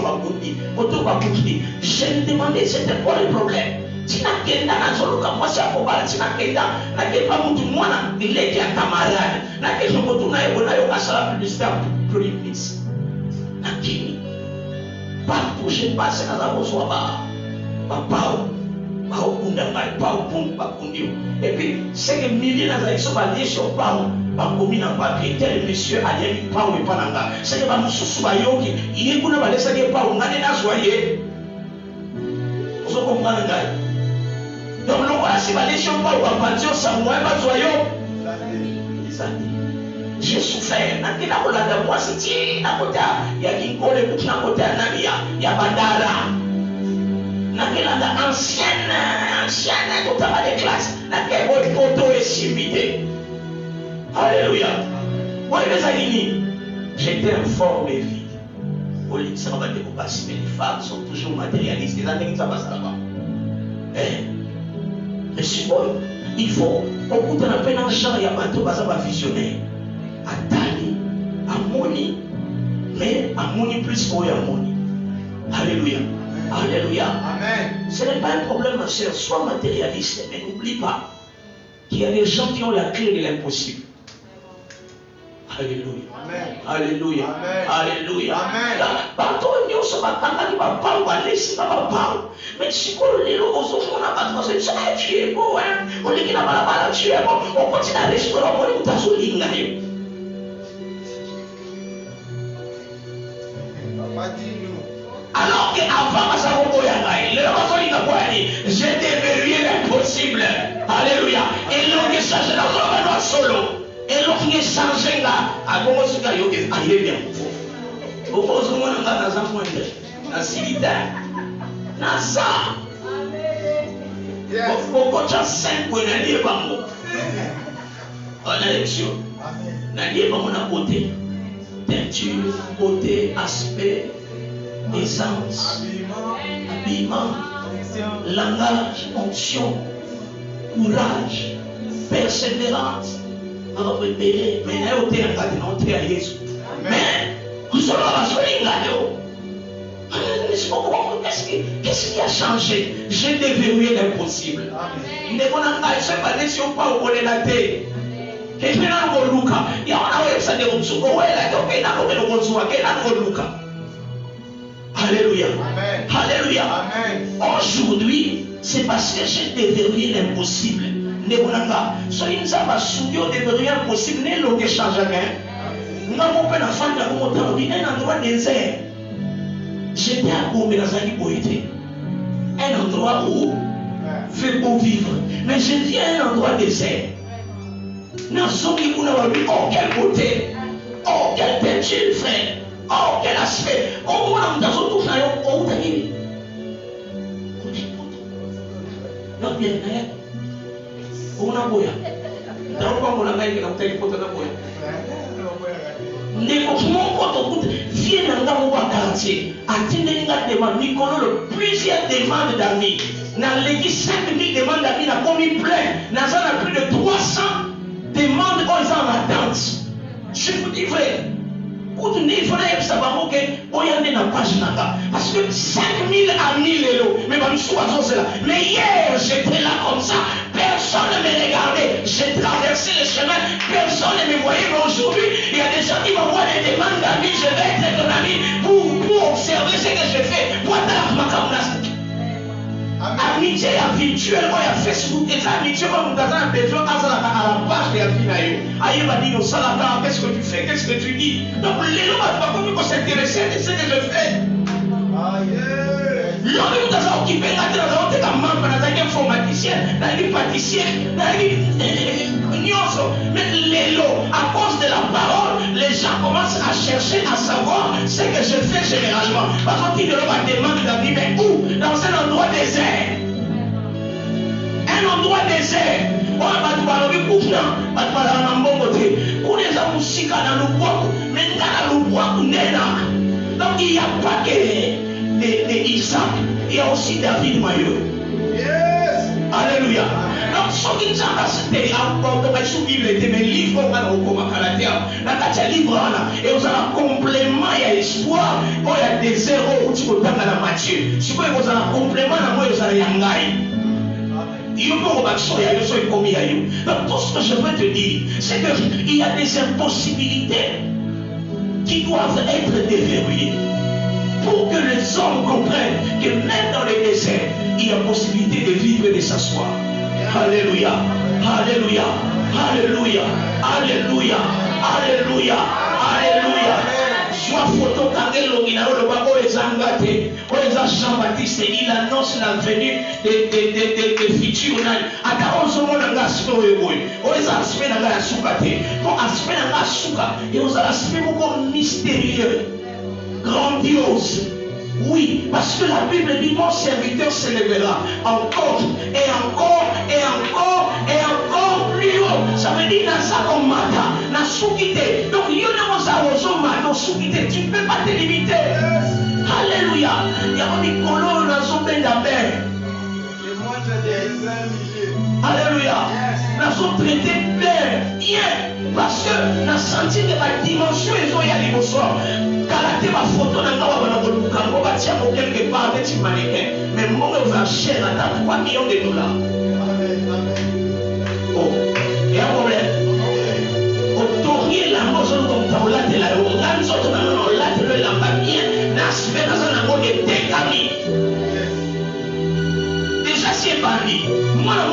je me demandais c'était quoi le problème. Tu n'as qu'un dans la zone comme moi, c'est à Kobala, tu n'as qu'un dans la gueule, pas mon tout moi, il est un camarade. La gueule, je me tourne à Ebola, il y a la publicité pour une mise. La gueule, partout, je passe dans la voie, et puis, c'est que milliers d'années sont allés sur Pau, par commune en papier, tel monsieur a dit Pau et Pananga. C'est que nous sommes il est pour nous laisser Pau, on a des soyez. Vous comprenez? Donc, nous voilà, si vous sur Pau, on va partir sans moi, pas soyons. J'ai souffert. Il y a qui colle le bouquin à côté à Namia, il y a Bandara. Nakelanda ancienne tout à des classes. Nakel votre photo est simité. Alléluia. Moi les amis, j'étais informé vite. Au lit ça va vous passer, mais les femmes sont toujours matérialistes. Les années ça passe là-bas. Mais c'est bon. Il faut beaucoup de la peine en champ et à bateau ça va visionner. À Tali, à Moni, mais à Moni plus qu'au Moni. Alléluia. Alléluia. Amen. Ce n'est pas un problème, ma soeur. Sois matérialiste, mais n'oublie pas qu'il y a des gens qui ont la clé de l'impossible. Alléluia. Amen. Alléluia. Amen. Alléluia. Amen. Mais si vous voulez, on tu es beau, hein. On dit qu'il a mal, tu es beau. On continue à restaurer, on est tout à souligner. Papa dit nous. Alors qu'avant, j'ai déverrouillé l'impossible. Alléluia. Et l'on est changé dans le solo. Et l'on est changé là. À comment ce qu'il y a bien. Au moins, on a dans un point de la civita. Nasa. Pourquoi tu as 5 points dans les bambous? On a l'élection. Dans les bambous, on a beauté. Teinture, beauté, aspect. Essence, habillement, langage, onction, courage, persévérance, repérer, mais là, on est à Jésus. Mais, vous savez, qu'est-ce qui a changé? J'ai déverrouillé l'impossible. Il n'est pas si on parle au la tête. Il y a un Alléluia. Amen. Alléluia. Amen. Aujourd'hui, c'est parce que j'ai déverrouillé l'impossible. Soyez nous avons souillé déverrouillé l'impossible. N'est l'eau qui change rien. Nous avons fait la fin de la montagne. Un endroit désert. J'étais à Gombe dans un poété. Un endroit où fait beau vivre. Mais je viens à un endroit désert. Nous sommes dit qu'on a vu, oh quel beauté. Oh quelle peinture, frère. Oh, quel aspect! Oh, on a dans son tout ça, oh, t'as dit. Non, bien, on a boya. Dans quoi on a gagné dans tel pote de boya. Négociement, quand on vient dans mon quartier, attendez Nicolas, plusieurs demandes d'amis. Dans l'église, 5000 demandes d'amis, n'a commis plein. Dans ça, on a plus de 300 demandes aux en attente. Je vous dis vrai. Parce que 5000 amis, mais hier j'étais là comme ça. personne ne me regardait. J'ai traversé le chemin, personne ne me voyait. Mais aujourd'hui, il y a des gens qui m'envoient des demandes d'amis. Je vais être ton ami pour observer ce que je fais. Amitié virtuelle, il y a Facebook, et amitié, on a besoin à la page de la vie. Aïe, va dire, qu'est-ce que tu fais, qu'est-ce que tu dis? Donc, les gens ne vont pas s'intéresser à ce que je fais. L'homme nous a occupé, nous avons été informaticien, pâtissier, mais à cause de la parole, les gens commencent à chercher à savoir ce que je fais généralement. Parce qu'ils leur demandent d'avis, mais où? Dans un endroit désert. Un endroit désert. Donc il n'y a pas que Isaac, il y a aussi David Maillot. Yes. Alléluia. Donc ce qui nous a cité, sous Bible était mes livres, on va au Galatia, la livre et vous avez un complément, il y a espoir, il y a des zéros où tu peux prendre la Matthieu. Si vous avez un complément, vous avez un yangai. Donc tout ce que je veux te dire, c'est qu'il y a des impossibilités qui doivent être déverrouillées pour que les hommes comprennent que même dans les déserts, il y a possibilité de vivre et de s'asseoir. Alléluia, Alléluia, Alléluia, Alléluia, Alléluia, Alléluia. Soit photo le babo ezangate, Jean-Baptiste, il annonce la venue des futurs. Ata ozomona ngaspe oyoboy, oza aspect na la soukate, pour aspect na la souka, et oza aspect beaucoup mystérieux, grandiose. Oui, parce que la Bible dit mon serviteur se lèvera encore et encore et encore et encore plus haut. Ça veut dire Nasa Omata, Nasukite. Donc il y en a un Sukite, tu ne peux pas te limiter. Alléluia. Il y a un colon dans son bain d'amer. Alléluia. Nous sommes traités bien. Parce que nous avons senti que la dimension est à l'émotion. Kalaté ma photo n'a pas quelque part avec un mannequin. Mais moi, je vais acheter 3 millions de dollars. Oh, il y a un problème. Autorisez la motion comme ça, on l'a de la orange, on l'a de la papier, n'a fait dans un amour de décami. Déjà, c'est bandit. Moi, je suis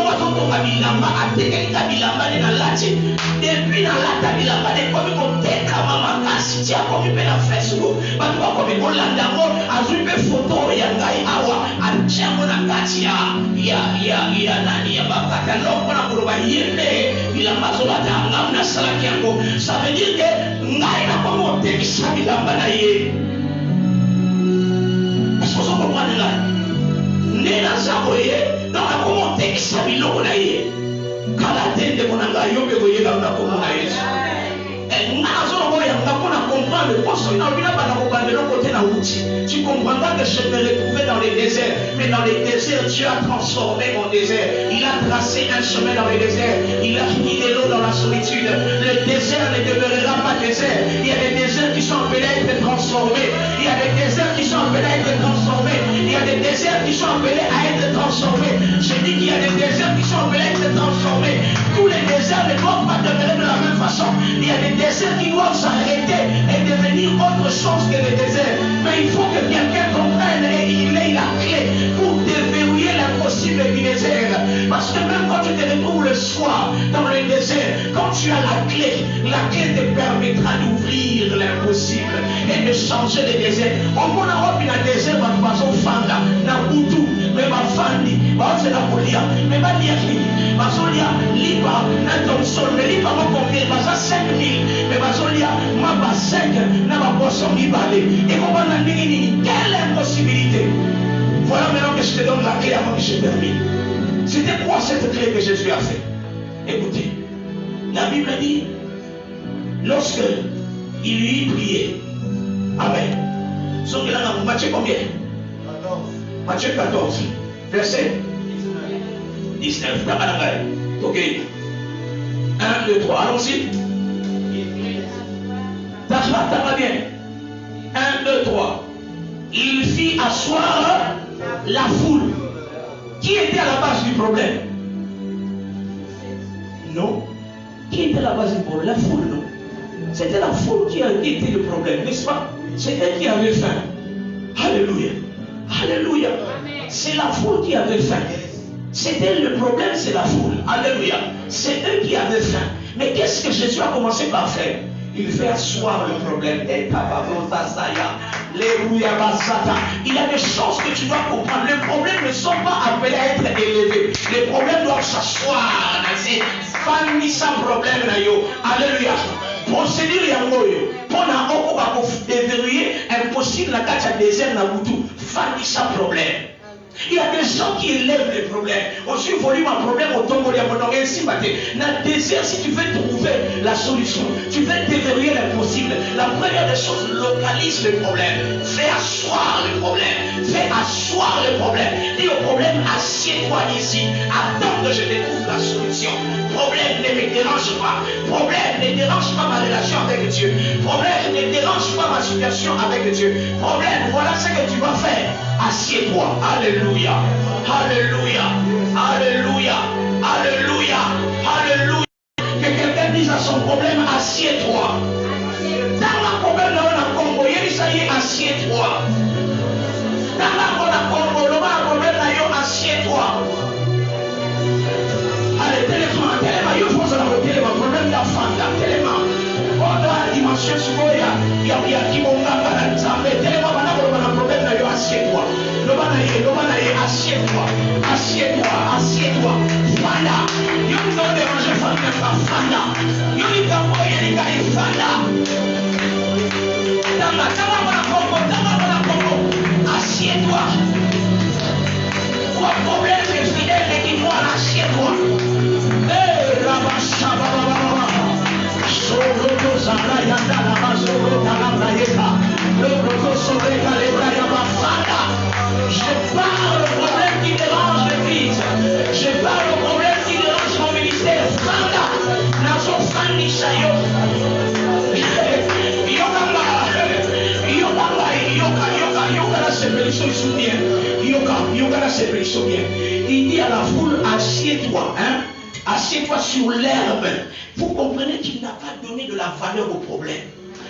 un bilamba, à décaler bilamba dans la tête. Depuis dans la table, il a pas de comme on décale maman, si tu as comme une Facebook, pas de quoi comme on l'a d'abord, à une photo, il y a un gars, awa, à tiens, on a katia, il y a nani, il y a bakata, l'homme, on a pour le il a pas la dame, na salakiango. Ça veut dire que, ngai na comme on décale ça bilamba naïe. Est-ce que vous comprenez là? Nena Saboye, donc à comment t'es Sabilo naïe. Kalaté de mon anga yobe voye dans la communauté. Et nous allons comprendre parce que nous n'avons pas de l'autre côté de tu comprendras que je me retrouvais dans les déserts. Mais dans les déserts, Dieu a transformé mon désert. Il a tracé un chemin dans les déserts. Il a mis de l'eau dans la solitude. Le désert ne demeurera pas désert. Il y a des déserts qui sont appelés à être transformés. Il y a des déserts qui sont appelés à être transformés. Il y a des déserts qui sont appelés à être transformés. Je dis qu'il y a des déserts qui sont appelés à être transformés. Tous les déserts ne doivent pas demeurer de la même façon. Il y a des déserts qui doivent s'arrêter et devenir autre chose que les déserts. Mais il faut que quelqu'un comprenne et il ait la clé pour déverrouiller l'impossible du désert. Parce que même quand tu te retrouves le soir dans le désert, quand tu as la clé te permettra d'ouvrir l'impossible et de changer le désert. On peut avoir dans le désert, on va fanda, na butu, mais va fandi, va se la polia, mais va dire qui, va solia, liba, na Thompson, mais liba va combien, va ça 5 000, mais va solia, ma va 5, na va poisson qui balait. Et on va la dire, quelle impossibilité. Voilà maintenant que je te donne la clé avant que je termine. C'était quoi cette clé que Jésus a fait? Écoutez, la Bible dit, lorsque il lui priait, Amen. Matthieu combien? 14. Matthieu 14, verset 19. Ok. 1, 2, 3. Allons-y. T'as bien. 1, 2, 3. Il fit asseoir la foule. Qui était à la base du problème? Non. Qui était la base du problème? La foule, non? C'était la foule qui était le problème, n'est-ce pas? C'est elle qui avait faim. Alléluia. Alléluia. C'est la foule qui avait faim. C'était le problème, c'est la foule. Alléluia. C'est eux qui avaient faim. Mais qu'est-ce que Jésus a commencé par faire? Il fait asseoir le problème. Il y a des choses que tu dois comprendre. Les problèmes ne sont pas appelés à être élevés. Les problèmes doivent s'asseoir. Famille sans problème. Alléluia. Procédure yangoyo. Pendant qu'on va déverrouiller impossible la carte à désert na boutou. Famille sans problème. Il y a des gens qui élèvent les problèmes. Aussi, volume un problème au tombeau, il y a mon nom ainsi maté. Dans le désert, si tu veux trouver la solution, tu veux déverrouiller l'impossible. La première des choses, localise le problème. Fais asseoir le problème. Fais asseoir le problème. Dis au problème, assieds-toi ici. Attends que je te trouve la solution. Problème ne me dérange pas. Problème ne dérange pas ma relation avec Dieu. Problème ne dérange pas ma situation avec Dieu. Problème, voilà ce que tu vas faire. Assieds-toi. Alléluia. Alléluia. Alléluia. Alléluia. Alléluia. Que quelqu'un dise à son problème, assieds-toi. Dans la problème, on a Congo, ça y est, assieds-toi. Dans la Congo, on a problème, assieds-toi. Allez, téléphone, il faut se la téléphone, problème d'enfant, téléphone. On a la dimension sur il y a qui vont faire ça, mais téléphone, on a un problème, assieds-toi. Assieds-toi, assieds-toi, assieds-toi. Fanda, il y a une autre déranger Fanda. Il y a une autre Fanda. Assieds-toi. Quoi problème est fidèle et qui voit, assieds-toi. Eh, Rabashababa. Soroto Zarayanda, Rabasoro, Talabrayeka. Le Roto Soreka, Lebrayaba, Fanda. Je parle au problème qui dérange l'église. Je parle au problème qui dérange mon ministère. Fanda, Nazo Fandi Sayo. Il dit à la foule, assieds-toi, hein? Assieds-toi sur l'herbe. Vous comprenez qu'il n'a pas donné de la valeur au problème.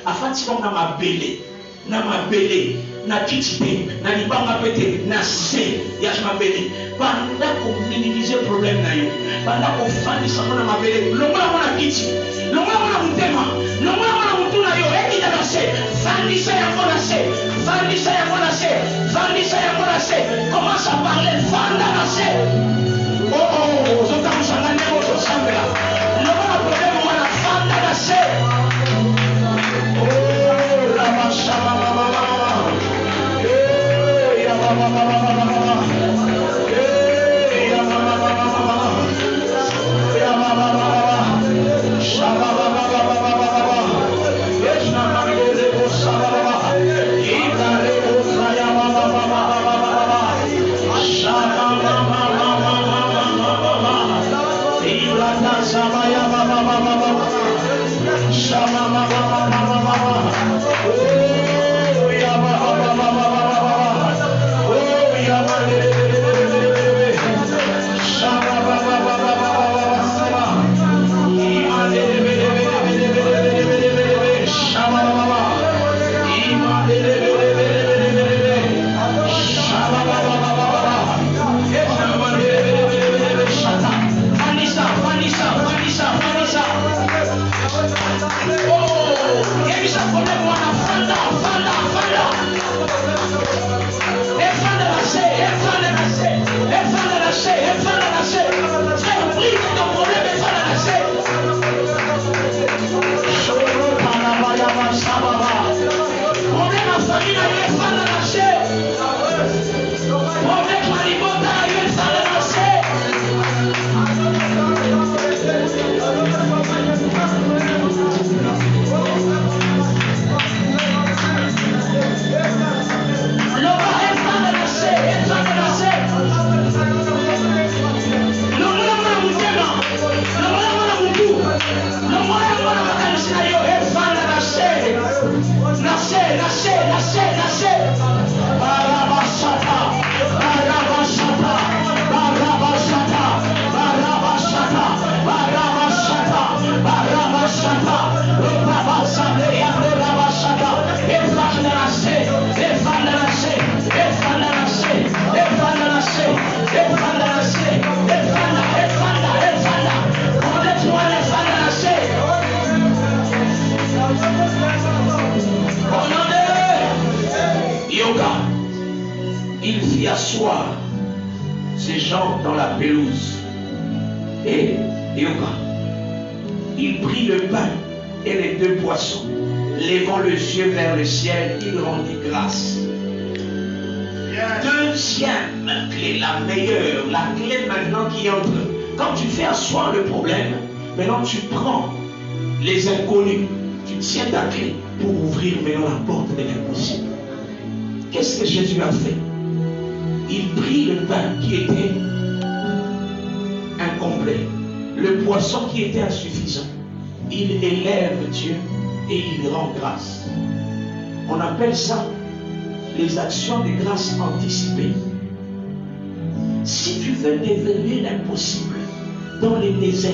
Afin que tu ma belé. Na mabele, na titite, na libanga pete, na se, yash mabele. Banda ko minimiser problème na yo. Banda ko fani sama na mabele. Longola mona kiti, longola mona mutema, longola mona mutuna yo. Eki na se, fani sa ya mona se, fani sa ya mona se, fani sa ya mona se. Commence à parler, fanda na se. Oh, zota musangane mo to sambela. Longola problème mona fanda na se. Il fit asseoir ces gens dans la pelouse. Et il prit le pain et les 2 poissons. Levant les yeux vers le ciel, il rendit grâce. Deuxième clé, la meilleure, la clé maintenant qui entre. Quand tu fais asseoir le problème, maintenant tu prends les inconnus, tu tiens ta clé pour ouvrir maintenant la porte de l'impossible. Qu'est-ce que Jésus a fait? Il prit le pain qui était incomplet, le poisson qui était insuffisant. Il élève Dieu et il rend grâce. On appelle ça les actions de grâce anticipées. Si tu veux devenir l'impossible dans les déserts,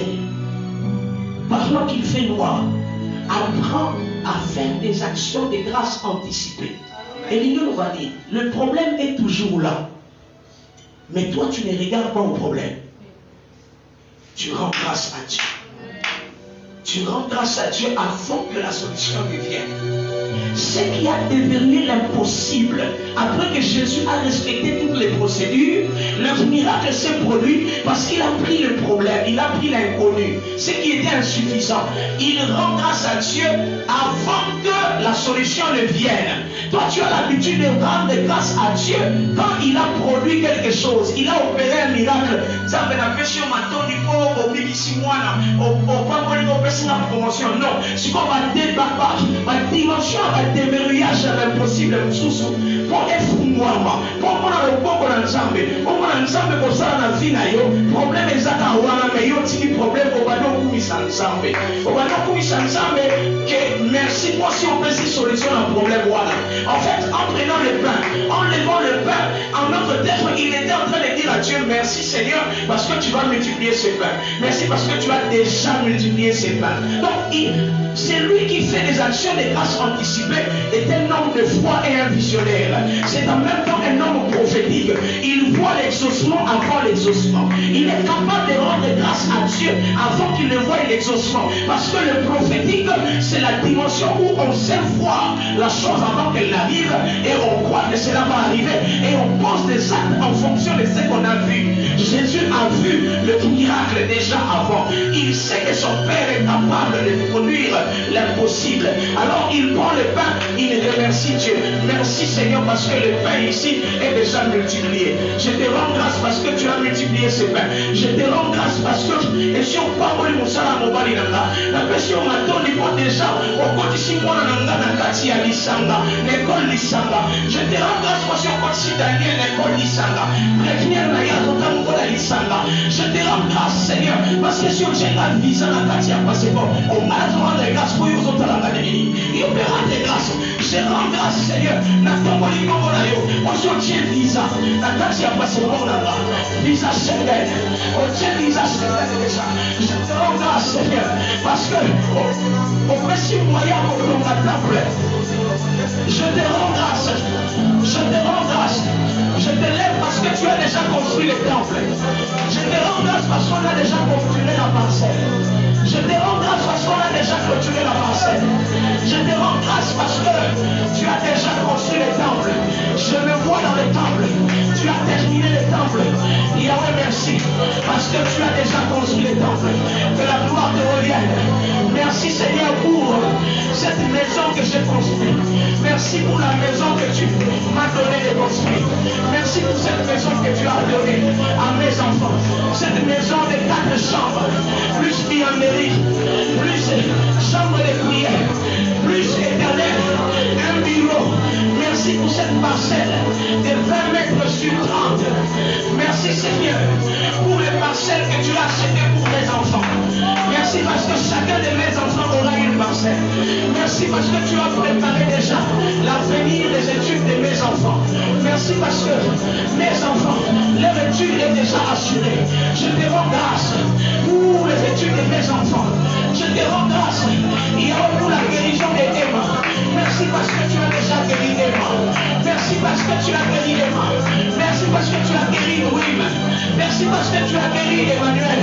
pendant qu'il fait noir, apprends à faire des actions de grâce anticipées. Et l'Union va dire, le problème est toujours là. Mais toi, tu ne regardes pas au problème. Tu rends grâce à Dieu. Tu rends grâce à Dieu avant que la solution ne vienne. Ce qui a devenu l'impossible, après que Jésus a respecté toutes les procédures, le miracle s'est produit parce qu'il a pris le problème, il a pris l'inconnu, ce qui était insuffisant. Il rend grâce à Dieu avant que la solution ne vienne. Toi, tu as l'habitude de rendre grâce à Dieu quand il a produit quelque chose, il a opéré un miracle. Ça fait la question maintenant, il faut au ici moi promotion. Non, si on va débattre, la dimension va déverrouillage à l'impossible, pour être moi, pour le bon ensemble, pour l'ensemble pour ça dans la vie, problème est à mais il y a un problème au ballon pour ensemble. Au ballon pour ensemble, que merci pour si on peut si solution à problème. Voilà. En fait, en prenant le pain, en levant le pain, en notre tête, il était en train de dire à Dieu, merci Seigneur, parce que tu vas multiplier ce pain. Merci parce que tu as déjà multiplié ce pain. Donc, c'est lui qui fait des actions de grâce anticipées, est un homme de foi et un visionnaire. C'est en même temps un homme prophétique. Il voit l'exaucement avant l'exaucement. Il est capable de rendre grâce à Dieu avant qu'il ne voie l'exaucement. Parce que le prophétique, c'est la dimension où on sait voir la chose avant qu'elle n'arrive et on croit que cela va arriver et on pose des actes en fonction de ce qu'on a vu. Jésus a vu le miracle déjà avant. Il sait que son Père est capable de produire l'impossible. Alors il prend le pain, il remercie Dieu. Merci Seigneur parce que le pain ici est déjà multiplié. Je te rends grâce parce que tu as multiplié ce pain. Je te rends grâce parce que et si on parle de mon salaire mobile la question maintenant il faut déjà au quotidien moi na kati ya lisanga l'école lisanga. Je te rends grâce parce que on Daniel l'école lisanga. Prévenir na ya totango la lisanga. Je te rends grâce Seigneur parce que si on j'ai la visa na kati ya passeport on m'a demandé grâce pour vous autres la gagner. Il opéra des grâces. Je rends grâce Seigneur na tomboli kongo na yo. On tient visa na kati ya passeport na visa Schengen. On tient visa Schengen déjà. Je te rends grâce Seigneur parce que au précieux moyen pour la table. Je te rends grâce. Je te rends grâce. Je te lève parce que tu as déjà construit le temple. Je te rends grâce parce qu'on a déjà construit la parcelle. Je te rends grâce parce qu'on a déjà clôturé la parcelle. Je te rends grâce parce que tu as déjà construit le temple. Je me vois dans le temple. Tu as terminé le temple. Yahweh, merci parce que tu as déjà construit le temple. Que la gloire te revienne. Merci Seigneur pour cette maison que j'ai construite. Merci pour la maison que tu m'as donné de construire. Merci pour cette maison que tu as donnée à mes enfants. Cette maison de 4 chambres, plus buanderie, plus chambre de prière, plus éternel, un bureau. Merci pour cette parcelle de 20 mètres sur 30. Merci Seigneur pour les parcelles que tu as achetées pour mes enfants. Merci parce que chacun de mes enfants aura une parcelle. Merci parce que tu as préparé déjà l'avenir des études de mes enfants. Merci parce que mes enfants, leur étude est déjà assurée. Je te rends grâce pour les études de mes enfants. Je te rends grâce que tu as guéri Emma. Merci parce que tu as guéri Wim. Merci parce que tu as guéri Emmanuel.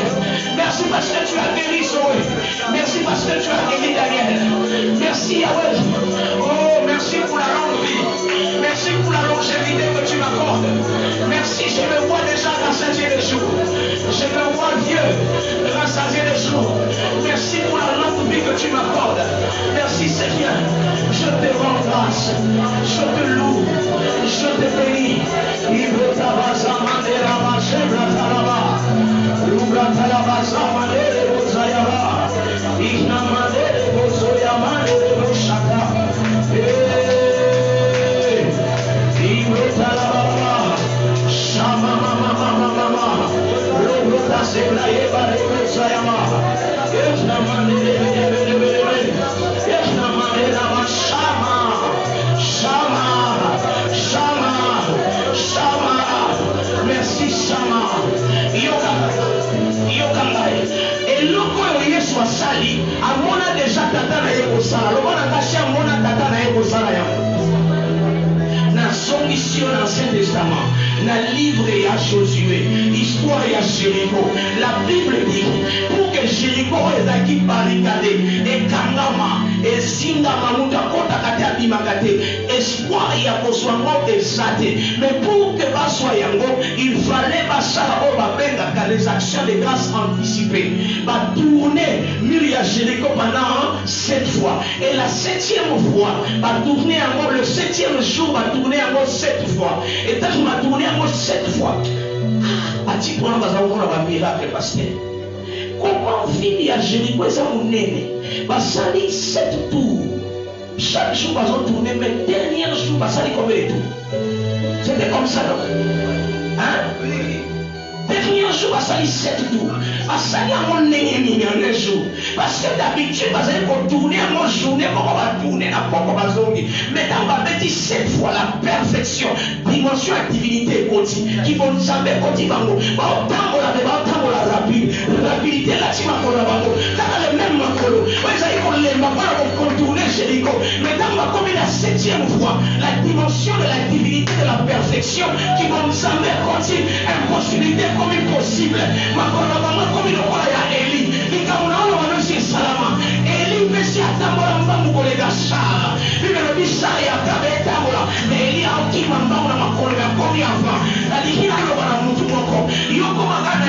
Merci parce que tu as guéri Zoé. Merci parce que tu as guéri Daniel. Merci Yahweh. Oh, merci pour la longue vie. Merci pour la longévité que tu m'accordes. Merci, je me vois déjà rassasier les jours. Je me vois vieux, rassasier les jours. Merci pour la longue vie que tu m'accordes. Merci Seigneur. Je te rends grâce. Je te loue. Je te bénis. Merci Shama. Sali, amona déjà tata na yeko sala. Lobana kashi amona tata na yeko sala ya. Na soumission dans l'Ancien Testament, dans le livre à Josué, histoire à Jéricho. La Bible dit pour que Jéricho ait barricadé et kangama et singama muta kota kate abimagate espoir ya koswango ezate. Mais pour que ba soit yango, il fallait ba sala o ba benga les actions de grâce anticipées. Ba tourner mur ya Jéricho pendant 7 fois. Et la 7e fois, ba tourner encore le 7e jour, ba tourner encore 7 fois. Et quand je m'a tourné encore 7 fois, ati pour un miracle, pasteur. Comment finir à Jéricho, ça mon nez? Basali 7 tours. Chaque jour, ils ont tourné, mais dernier jour, basali combien de tours? C'était comme ça, non? Hein? Dernier jour, basali 7 tours. Basali à mon nez, un jour. Parce que d'habitude, basali pour tourner à mon journée, on va tourner à quoi, mais dans ma bête, 7 fois la perfection, dimension à divinité, qui vont nous savoir quand ils vont. Rapidité, là, tu m'as quand le même macolo, contourner Jéricho. Mais dans ma commune, la 7e fois, la dimension de la divinité de la perfection, qui vont nous savoir quand il impossibilité comme impossible. Ma comme il y a Élie, qui comme on a aussi Salama. Élie, Messie, Atamola, Mbamukolega, Char. Lui, le Bishar et Atamola. Mais Élie, qui m'a dit, comme avant. La divinité, il y a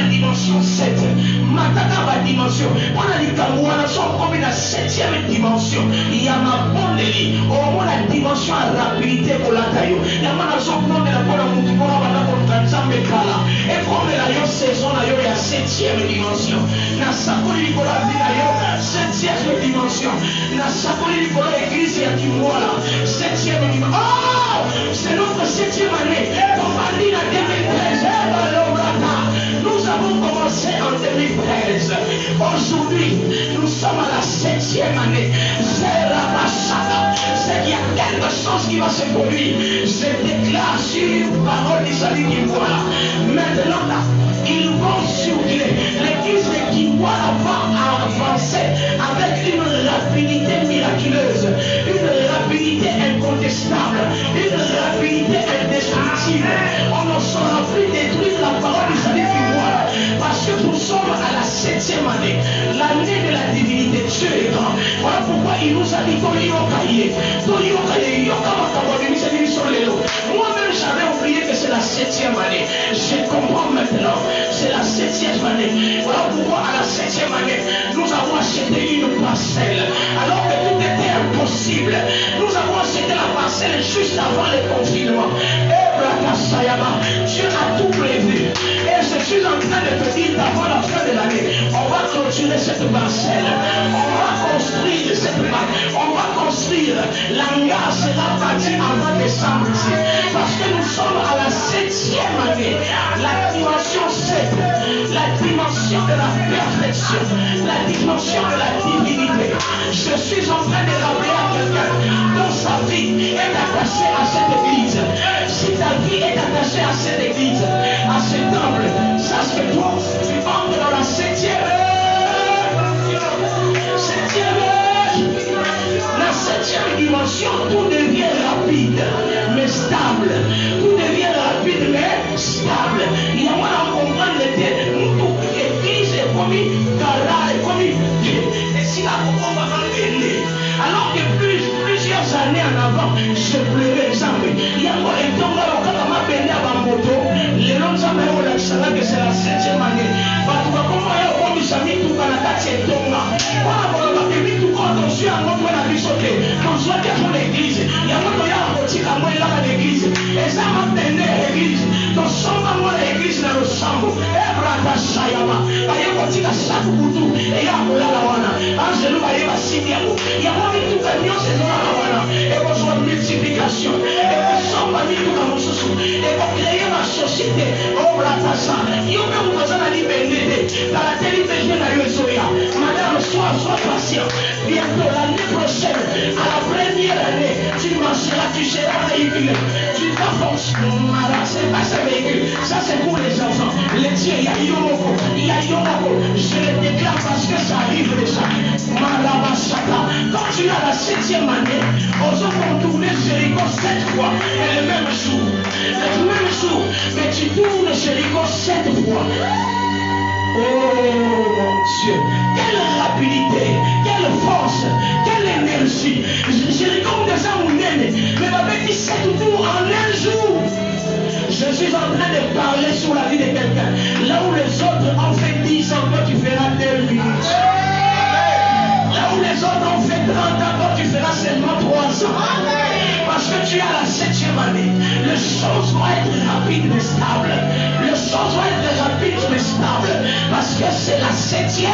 une dimension 7. Mataka va dimension. On a dit qu'on sont comme la 7e dimension. Il y a ma bonne lit. Au moins la dimension à rapidité pour la taille. Il y a ma son nom de la bonne moutoura contre Zambekala. Et comme la saison, il y a 7e dimension. Na sakoli kola vinayo 7e dimension. Na sakoli kola église ya Kimwala 7e dimension. Oh, c'est notre 7e année. Compagnie en 2013. Nous avons commencé en 2013. Aujourd'hui, nous sommes à la 7e année. C'est la Machada. C'est qu'il y a quelque chose qui va se produire. Je déclare sur une parole d'Israël qui voilà. Maintenant, là, ils vont circuler. L'église de Kimwala va avancer avec une rapidité miraculeuse, une rapidité incontestable, une rapidité indestructible. On ne saura plus détruire la parole d'Israël Kimwala parce que nous sommes à la 7e année, l'année de la divinité. Dieu est grand. Voilà pourquoi il nous a dit moi-même j'avais oublié que c'est la 7e année. Je comprends maintenant. C'est la 7e année. Voilà pourquoi à la 7e année, nous avons acheté une parcelle. Alors que tout était impossible. Nous avons acheté la parcelle juste avant le confinement. Dieu a tout prévu. Et je suis en train de te dire avant la fin de l'année, on va clôturer cette parcelle. On va construire cette parcelle. On va construire. L'hangar sera bâti avant décembre ici. Parce que nous sommes à la 7e année. La dimension 7. La dimension de la perfection. La dimension de la divinité. Je suis en train de rappeler à quelqu'un dont sa vie est attachée à cette église. Si ta vie est attachée à cette église, à ce temple, sache que toi, tu entres dans la 7e. La 7e dimension, tout devient rapide, mais stable. ça que c'est la 7e année. Parce que comment on a mis tout dans la quartier Tonga. Voilà, on a mis tout quand on suit un mot pour la vie sautée. On soit bien pour l'église. Il y a un mot qui a moi là à l'église. Et ça m'a tenu à l'église. Donc, sans moi l'église dans le sambo. Et brata Sayama. Il y a un petit sac pour et il y a un la wana. Angelo va y avoir Simiako. Il y a un tout camion, c'est dans la wana. Et on soit multiplication. Et on s'en va mis tout dans mon sous. Et pour créer ma société. Oh, brata Sa. Il y a un besoin d'aller bénédicter. Dans la télévision, à Yosoya. Madame, sois patient. Bientôt l'année prochaine, à la première année, tu marcheras, tu seras véhiculé. Tu t'enfonces. C'est pas ce véhicule. Ça, c'est pour les enfants. Les tiens, il y a Yomoko. Il y a Yomoko. Je le déclare parce que ça arrive déjà. Marabasaka. Quand tu as la 7e année, on se contourner Jéricho 7 fois. Et le même jour. Le même jour. Mais tu tournes Jéricho 7 fois. Oh mon Dieu, quelle rapidité, quelle force, quelle énergie. J'ai comme des amounènes, mais ma bête 7 tours en un jour. Je suis en train de parler sur la vie de quelqu'un. Là où les autres ont fait 10 ans, toi tu feras 2 minutes. Là où les autres ont fait 30 ans, toi tu feras seulement 3 ans. Parce que tu as la 7e année. Les choses vont être rapides mais stables. Les choses vont être rapides mais stables. Parce que c'est la 7e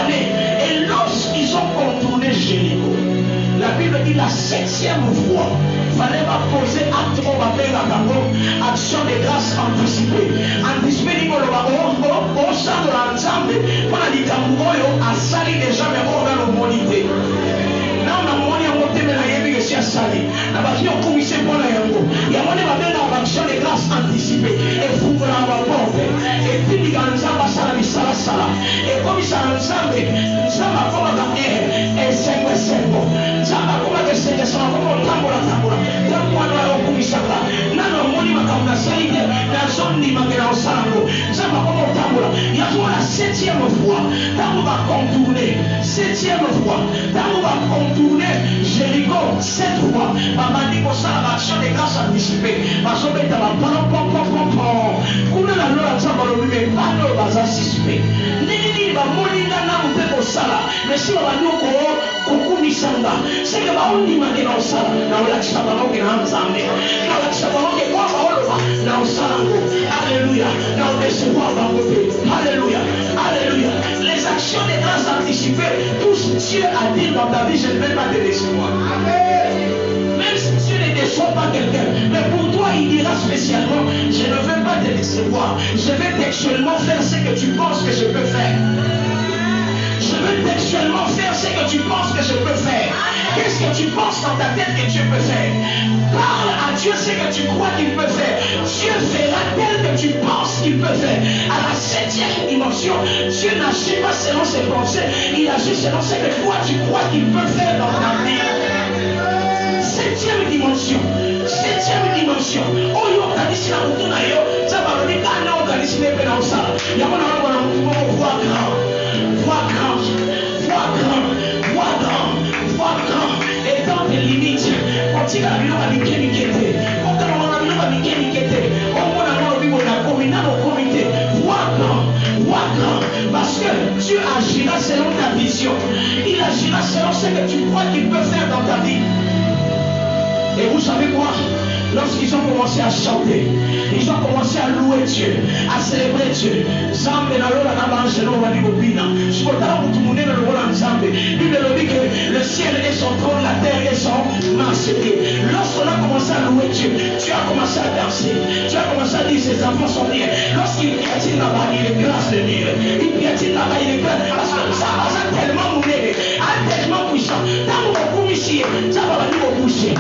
année. Et lorsqu'ils ont contourné Jéricho, la Bible dit la 7e fois, il fallait pas poser acte au baptême à Congo, action de grâce anticipée. Anticipée, au sein de l'ensemble, on a dit Kangoyo a sali déjà, mais on va le moniter. Là, on a moni à monter, mais la yébi est sali. La bâtie au commissaire pour la yango. Il y a moni à faire l'action de grâce anticipée. Et vous vous la porte. Et puis, il y a un samba sala, sala. Et comme il s'en ensemble, ça va comme un et c'est bon. Ça va comme un c'est ça va comme un tambour. Tambour à la commissaire. Nano moni à comme la salide, la zone ni magana au salango. Ça va comme un tambour. Il y a la 7e fois. Tambour va contourner. 7e fois. Tambour va contourner Jéricho 7 fois. Maman dit pour ça l'action de grâce anticipée. Parce que tu vas pom. Kuna la loi ça va le mais pas le bazar suspect. Nini va molinga na mpe pour ça là. Mais si on va nous kukumisanga. C'est que va on dit maintenant ça. Na la chaba na ngena nzambe. Na la chaba na kwa ba na usalango. Alléluia. Na recevoir bangote. Alléluia. Alléluia. Les actions de grâce anticipées, tout ce que Dieu a dit dans ta vie, je ne vais pas te décevoir. Même si Dieu ne déçoit pas quelqu'un, mais pour toi, il dira spécialement, je ne veux pas te décevoir. Je vais textuellement faire ce que tu penses que je peux faire. Je veux textuellement faire ce que tu penses que je peux faire. Qu'est-ce que tu penses dans ta tête que Dieu peut faire? Parle à Dieu ce que tu crois qu'il peut faire. Dieu fera tel que tu penses qu'il peut faire. À la 7e dimension, Dieu n'agit pas selon ses pensées. Il agit selon ce que toi tu crois qu'il peut faire dans ta vie. 7e dimension. 7e dimension. Oh yo, kanisi na mutu na yo. Ça va venir quand on kanisi ne peut pas ça. Y'a mon amour dans le monde, voix grand. Vois grand, et dans tes limites, quand tu as vu la vie, parce que Dieu agira selon ta vision, il agira selon ce que tu crois qu'il peut faire dans ta vie. Et vous savez quoi? Lorsqu'ils ont commencé à chanter, ils ont commencé à louer Dieu, à célébrer Dieu. Zambe na lola na banjelo wali bobina. Sukotala mutumune na lola nzambe. Bible dit que le ciel est son trône, la terre est son marchepied. Lorsqu'on a commencé à louer Dieu, tu as commencé à danser. Tu as commencé à dire ses enfants sont bien. Lorsqu'il piétine là-bas, il est grâce de Dieu. Il piétine là-bas, il est grâce. Parce que ça va tellement mourir, tellement puissant. Tant qu'on ici, ça va venir au boucher.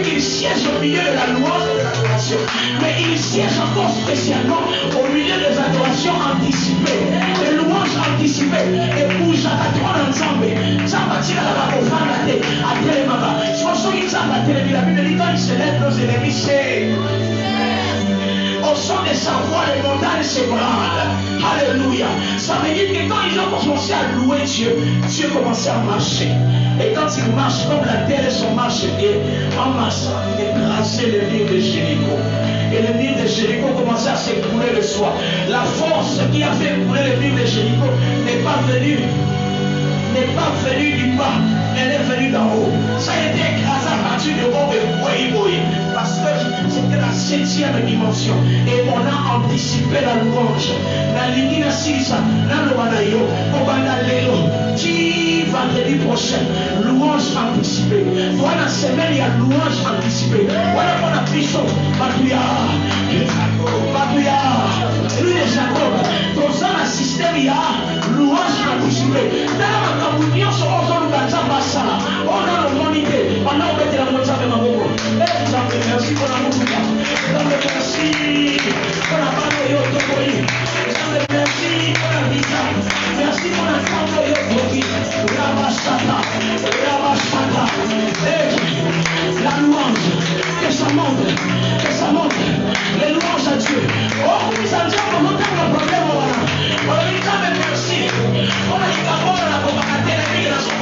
Il siège au milieu de la louange de l'adoration, mais il siège encore spécialement au milieu des adorations anticipées, des louanges anticipées. Et pour j'attends ensemble, ça va tirer la barre au fond de la tête, à Télémaba. Je pense qu'il s'en va télé, la Bible dit quand il se lève, nos ennemis, c'est au son de sa à voir les montagnes s'ébranler. Alléluia. Ça veut dire que quand ils ont commencé à louer Dieu, Dieu commençait à marcher. Et quand il marche comme la terre et son marche pied, en marchant, il écrasait les murs de Jéricho. Et les murs de Jéricho commençaient à s'écrouler le soir. La force qui a fait écouler les murs de Jéricho n'est pas venue du bas, elle est venue d'en haut. Ça a été écrasé à partir de haut et boy. Parce que c'était la 7e dimension. Et on a anticipé la louange. La ligne Sisa, la Loanayo, Obanda Lelo, vendredi prochain, louange anticipée. Voilà la semaine, il y a louange anticipée. Voilà qu'on a pris son Batouya, lui de Jacob. Dans un système, il y a louange anticipée. Dans la communion, on a l'humanité. On a oublié la moitié de ma boue. Merci pour la moue. Merci pour la parole de Yotokoyi. Merci pour la vie. Merci pour la parole de Yotokoyi. La louange, que ça monte, les louanges à Dieu. Oh, oui, ça dit, on va monter le problème. On va dire, mais merci. On a dit qu'avant, on a combattu la vie de la somme.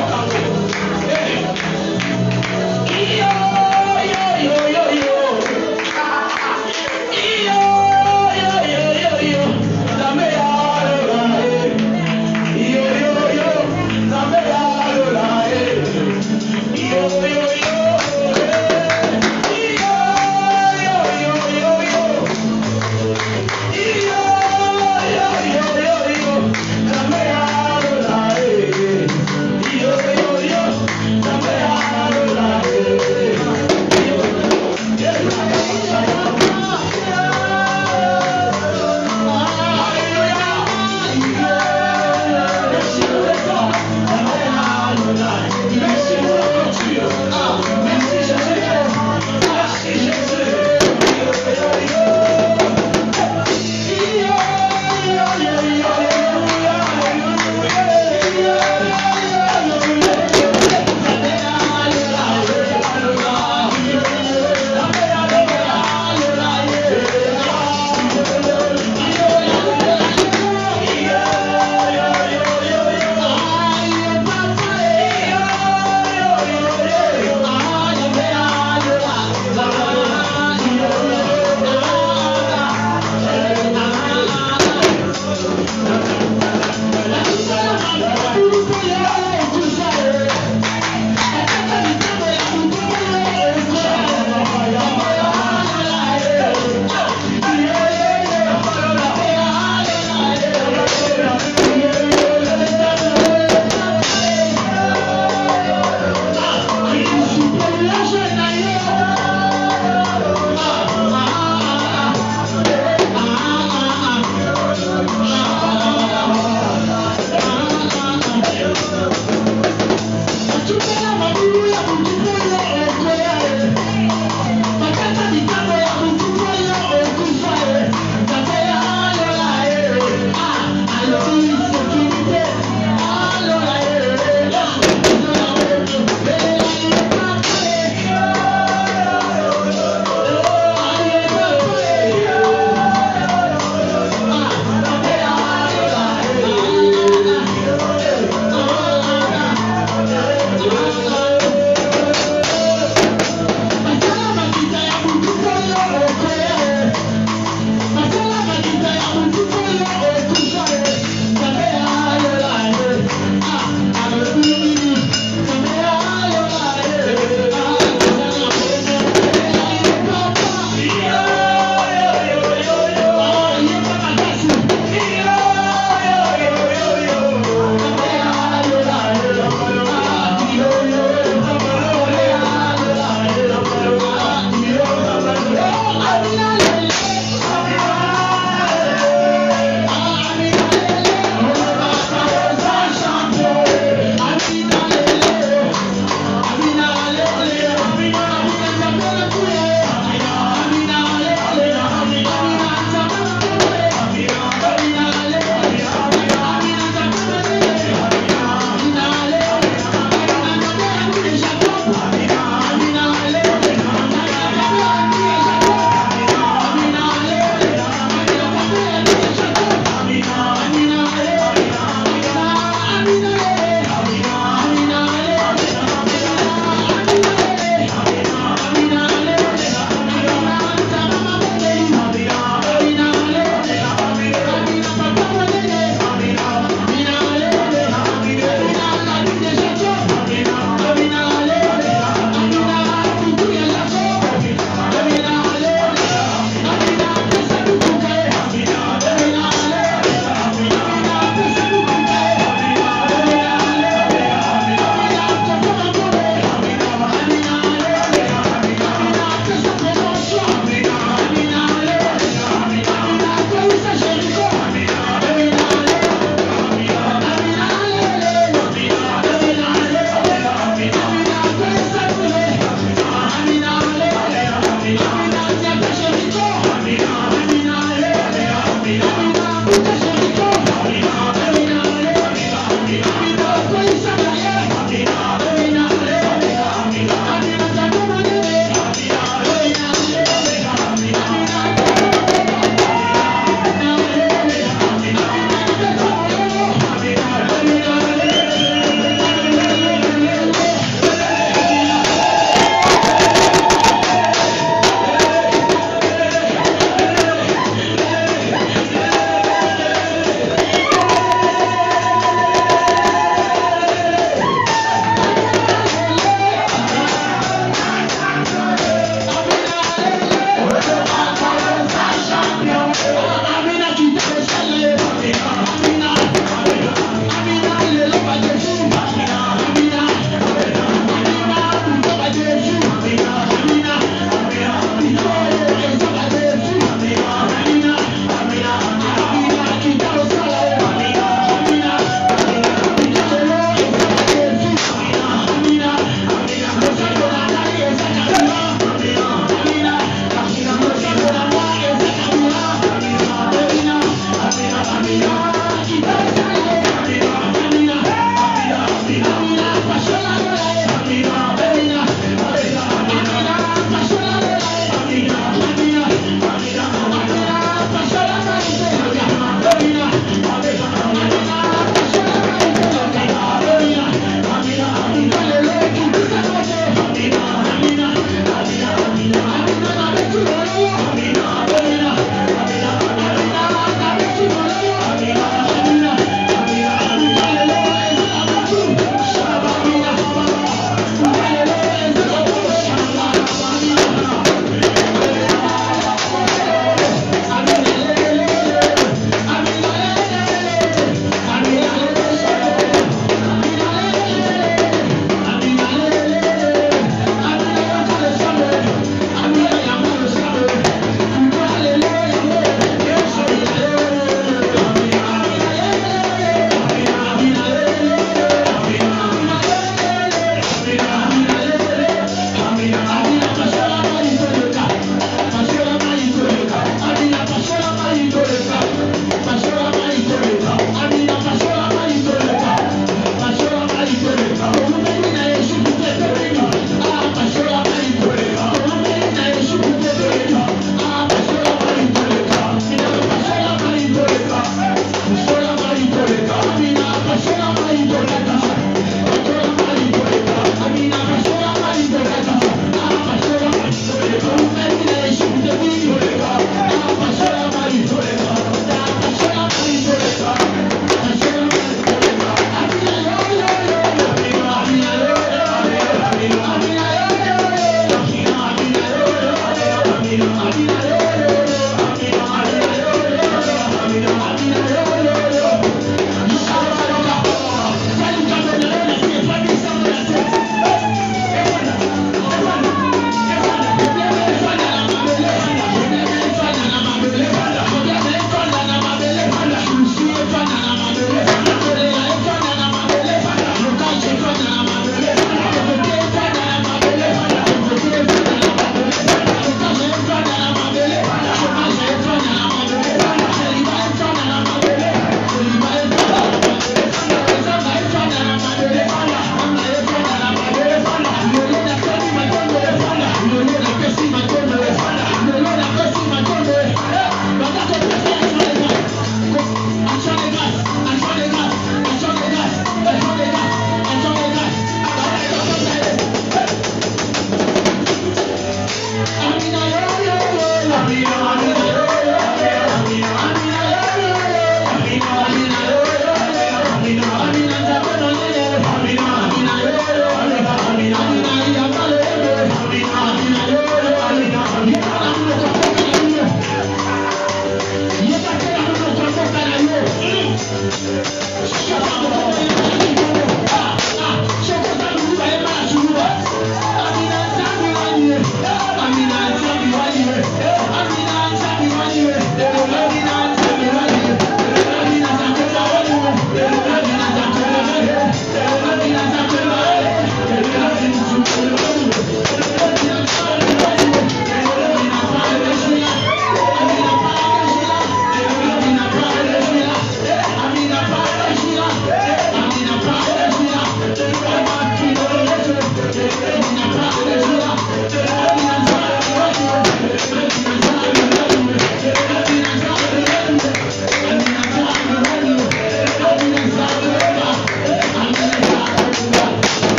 Amen.